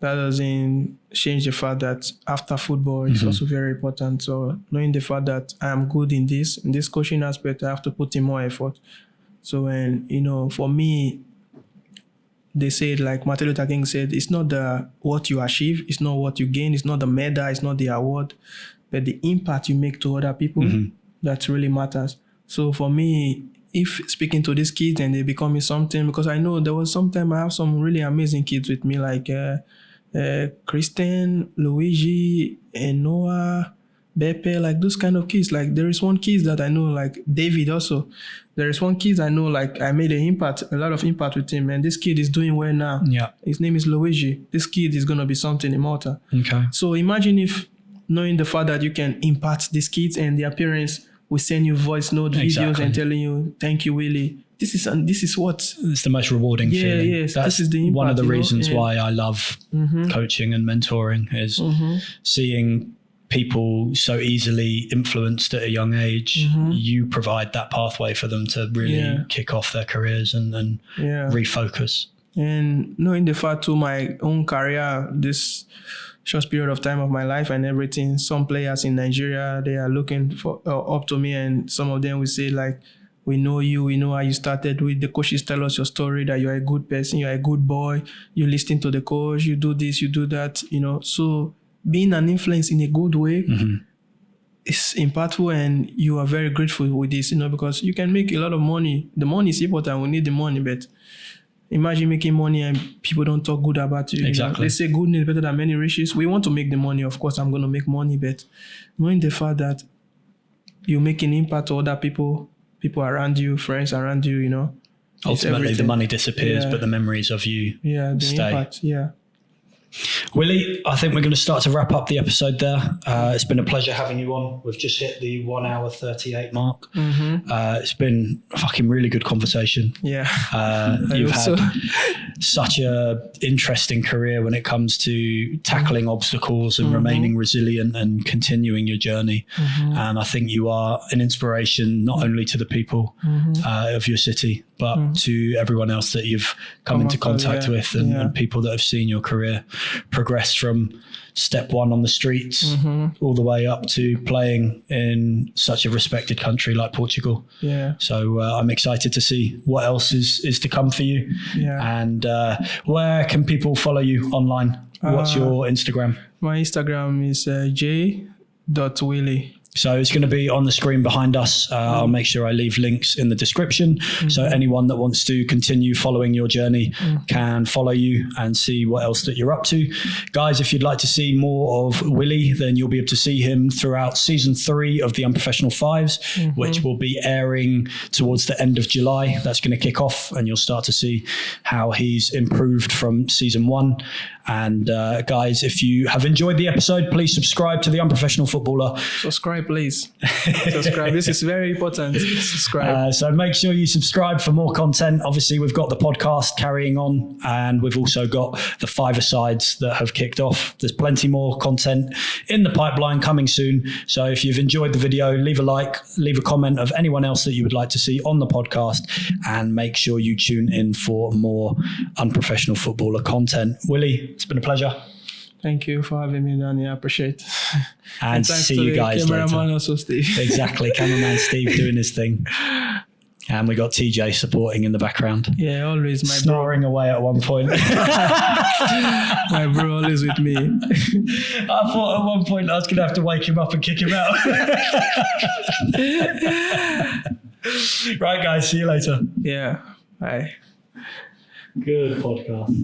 that doesn't change the fact that after football, it's also very important. So knowing the fact that I am good in this coaching aspect, I have to put in more effort. So when, for me, they said, like Martin Luther King said, it's not what you achieve, it's not what you gain, it's not the medal, it's not the award, but the impact you make to other people that really matters. So for me, if speaking to these kids and they become something, because I know there was some time I have some really amazing kids with me, like Christian, Luigi, and Noah, Beppe, like those kind of kids. Like there is one kid that I know, like David also. There is one kid I know, like I made a lot of impact with him, and this kid is doing well now. Yeah. His name is Luigi. This kid is going to be something in Malta. Okay. So imagine if knowing the fact that you can impact these kids and their parents will send you voice note videos and telling you, thank you, Willy. This is what... It's the most rewarding feeling. Yes, that's this is the impact, one of the reasons why I love coaching and mentoring is seeing people so easily influenced at a young age. You provide that pathway for them to really kick off their careers and refocus. And knowing the fact to my own career, this short period of time of my life and everything, some players in Nigeria, they are looking for up to me, and some of them will say like, we know you, we know how you started with the coaches, tell us your story, that you're a good person, you're a good boy, you listen to the coach, you do this, you do that, So being an influence in a good way it's impactful, and you are very grateful with this, because you can make a lot of money. The money is important. We need the money, but imagine making money and people don't talk good about you. Exactly. They say good is better than many riches. We want to make the money. Of course, I'm going to make money, but knowing the fact that you make an impact to other people around you, friends around you, Ultimately, the money disappears, but the memories of you the stay. Impact, yeah. Willy, I think we're going to start to wrap up the episode there. It's been a pleasure having you on. We've just hit the 1 hour 38 mark. It's been a fucking really good conversation. Yeah. You've had such a interesting career when it comes to tackling obstacles and remaining resilient and continuing your journey. And I think you are an inspiration not only to the people of your city, but to everyone else that you've come into contact with and people that have seen your career progress from step one on the streets all the way up to playing in such a respected country like Portugal. Yeah. So I'm excited to see what else is to come for you. Yeah. And where can people follow you online? What's your Instagram? My Instagram is j.willy. So it's going to be on the screen behind us. I'll make sure I leave links in the description. So anyone that wants to continue following your journey can follow you and see what else that you're up to. Guys, if you'd like to see more of Willy, then you'll be able to see him throughout season 3 of the Unprofessional Fives, which will be airing towards the end of July. That's going to kick off and you'll start to see how he's improved from season 1. And guys, if you have enjoyed the episode, please subscribe to the Unprofessional Footballer. Subscribe, please. Subscribe. This is very important. Subscribe. So make sure you subscribe for more content. Obviously, we've got the podcast carrying on, and we've also got the 5-a-sides that have kicked off. There's plenty more content in the pipeline coming soon. So if you've enjoyed the video, leave a like, leave a comment of anyone else that you would like to see on the podcast, and make sure you tune in for more Unprofessional Footballer content. Willy, it's been a pleasure. Thank you for having me, Danny. I appreciate it. And see you guys later. Cameraman also, Steve. Exactly. Cameraman Steve doing his thing. And we got TJ supporting in the background. Yeah, always. My snoring away at one point. My bro always with me. I thought at one point I was going to have to wake him up and kick him out. Right, guys. See you later. Yeah. Bye. Good podcast.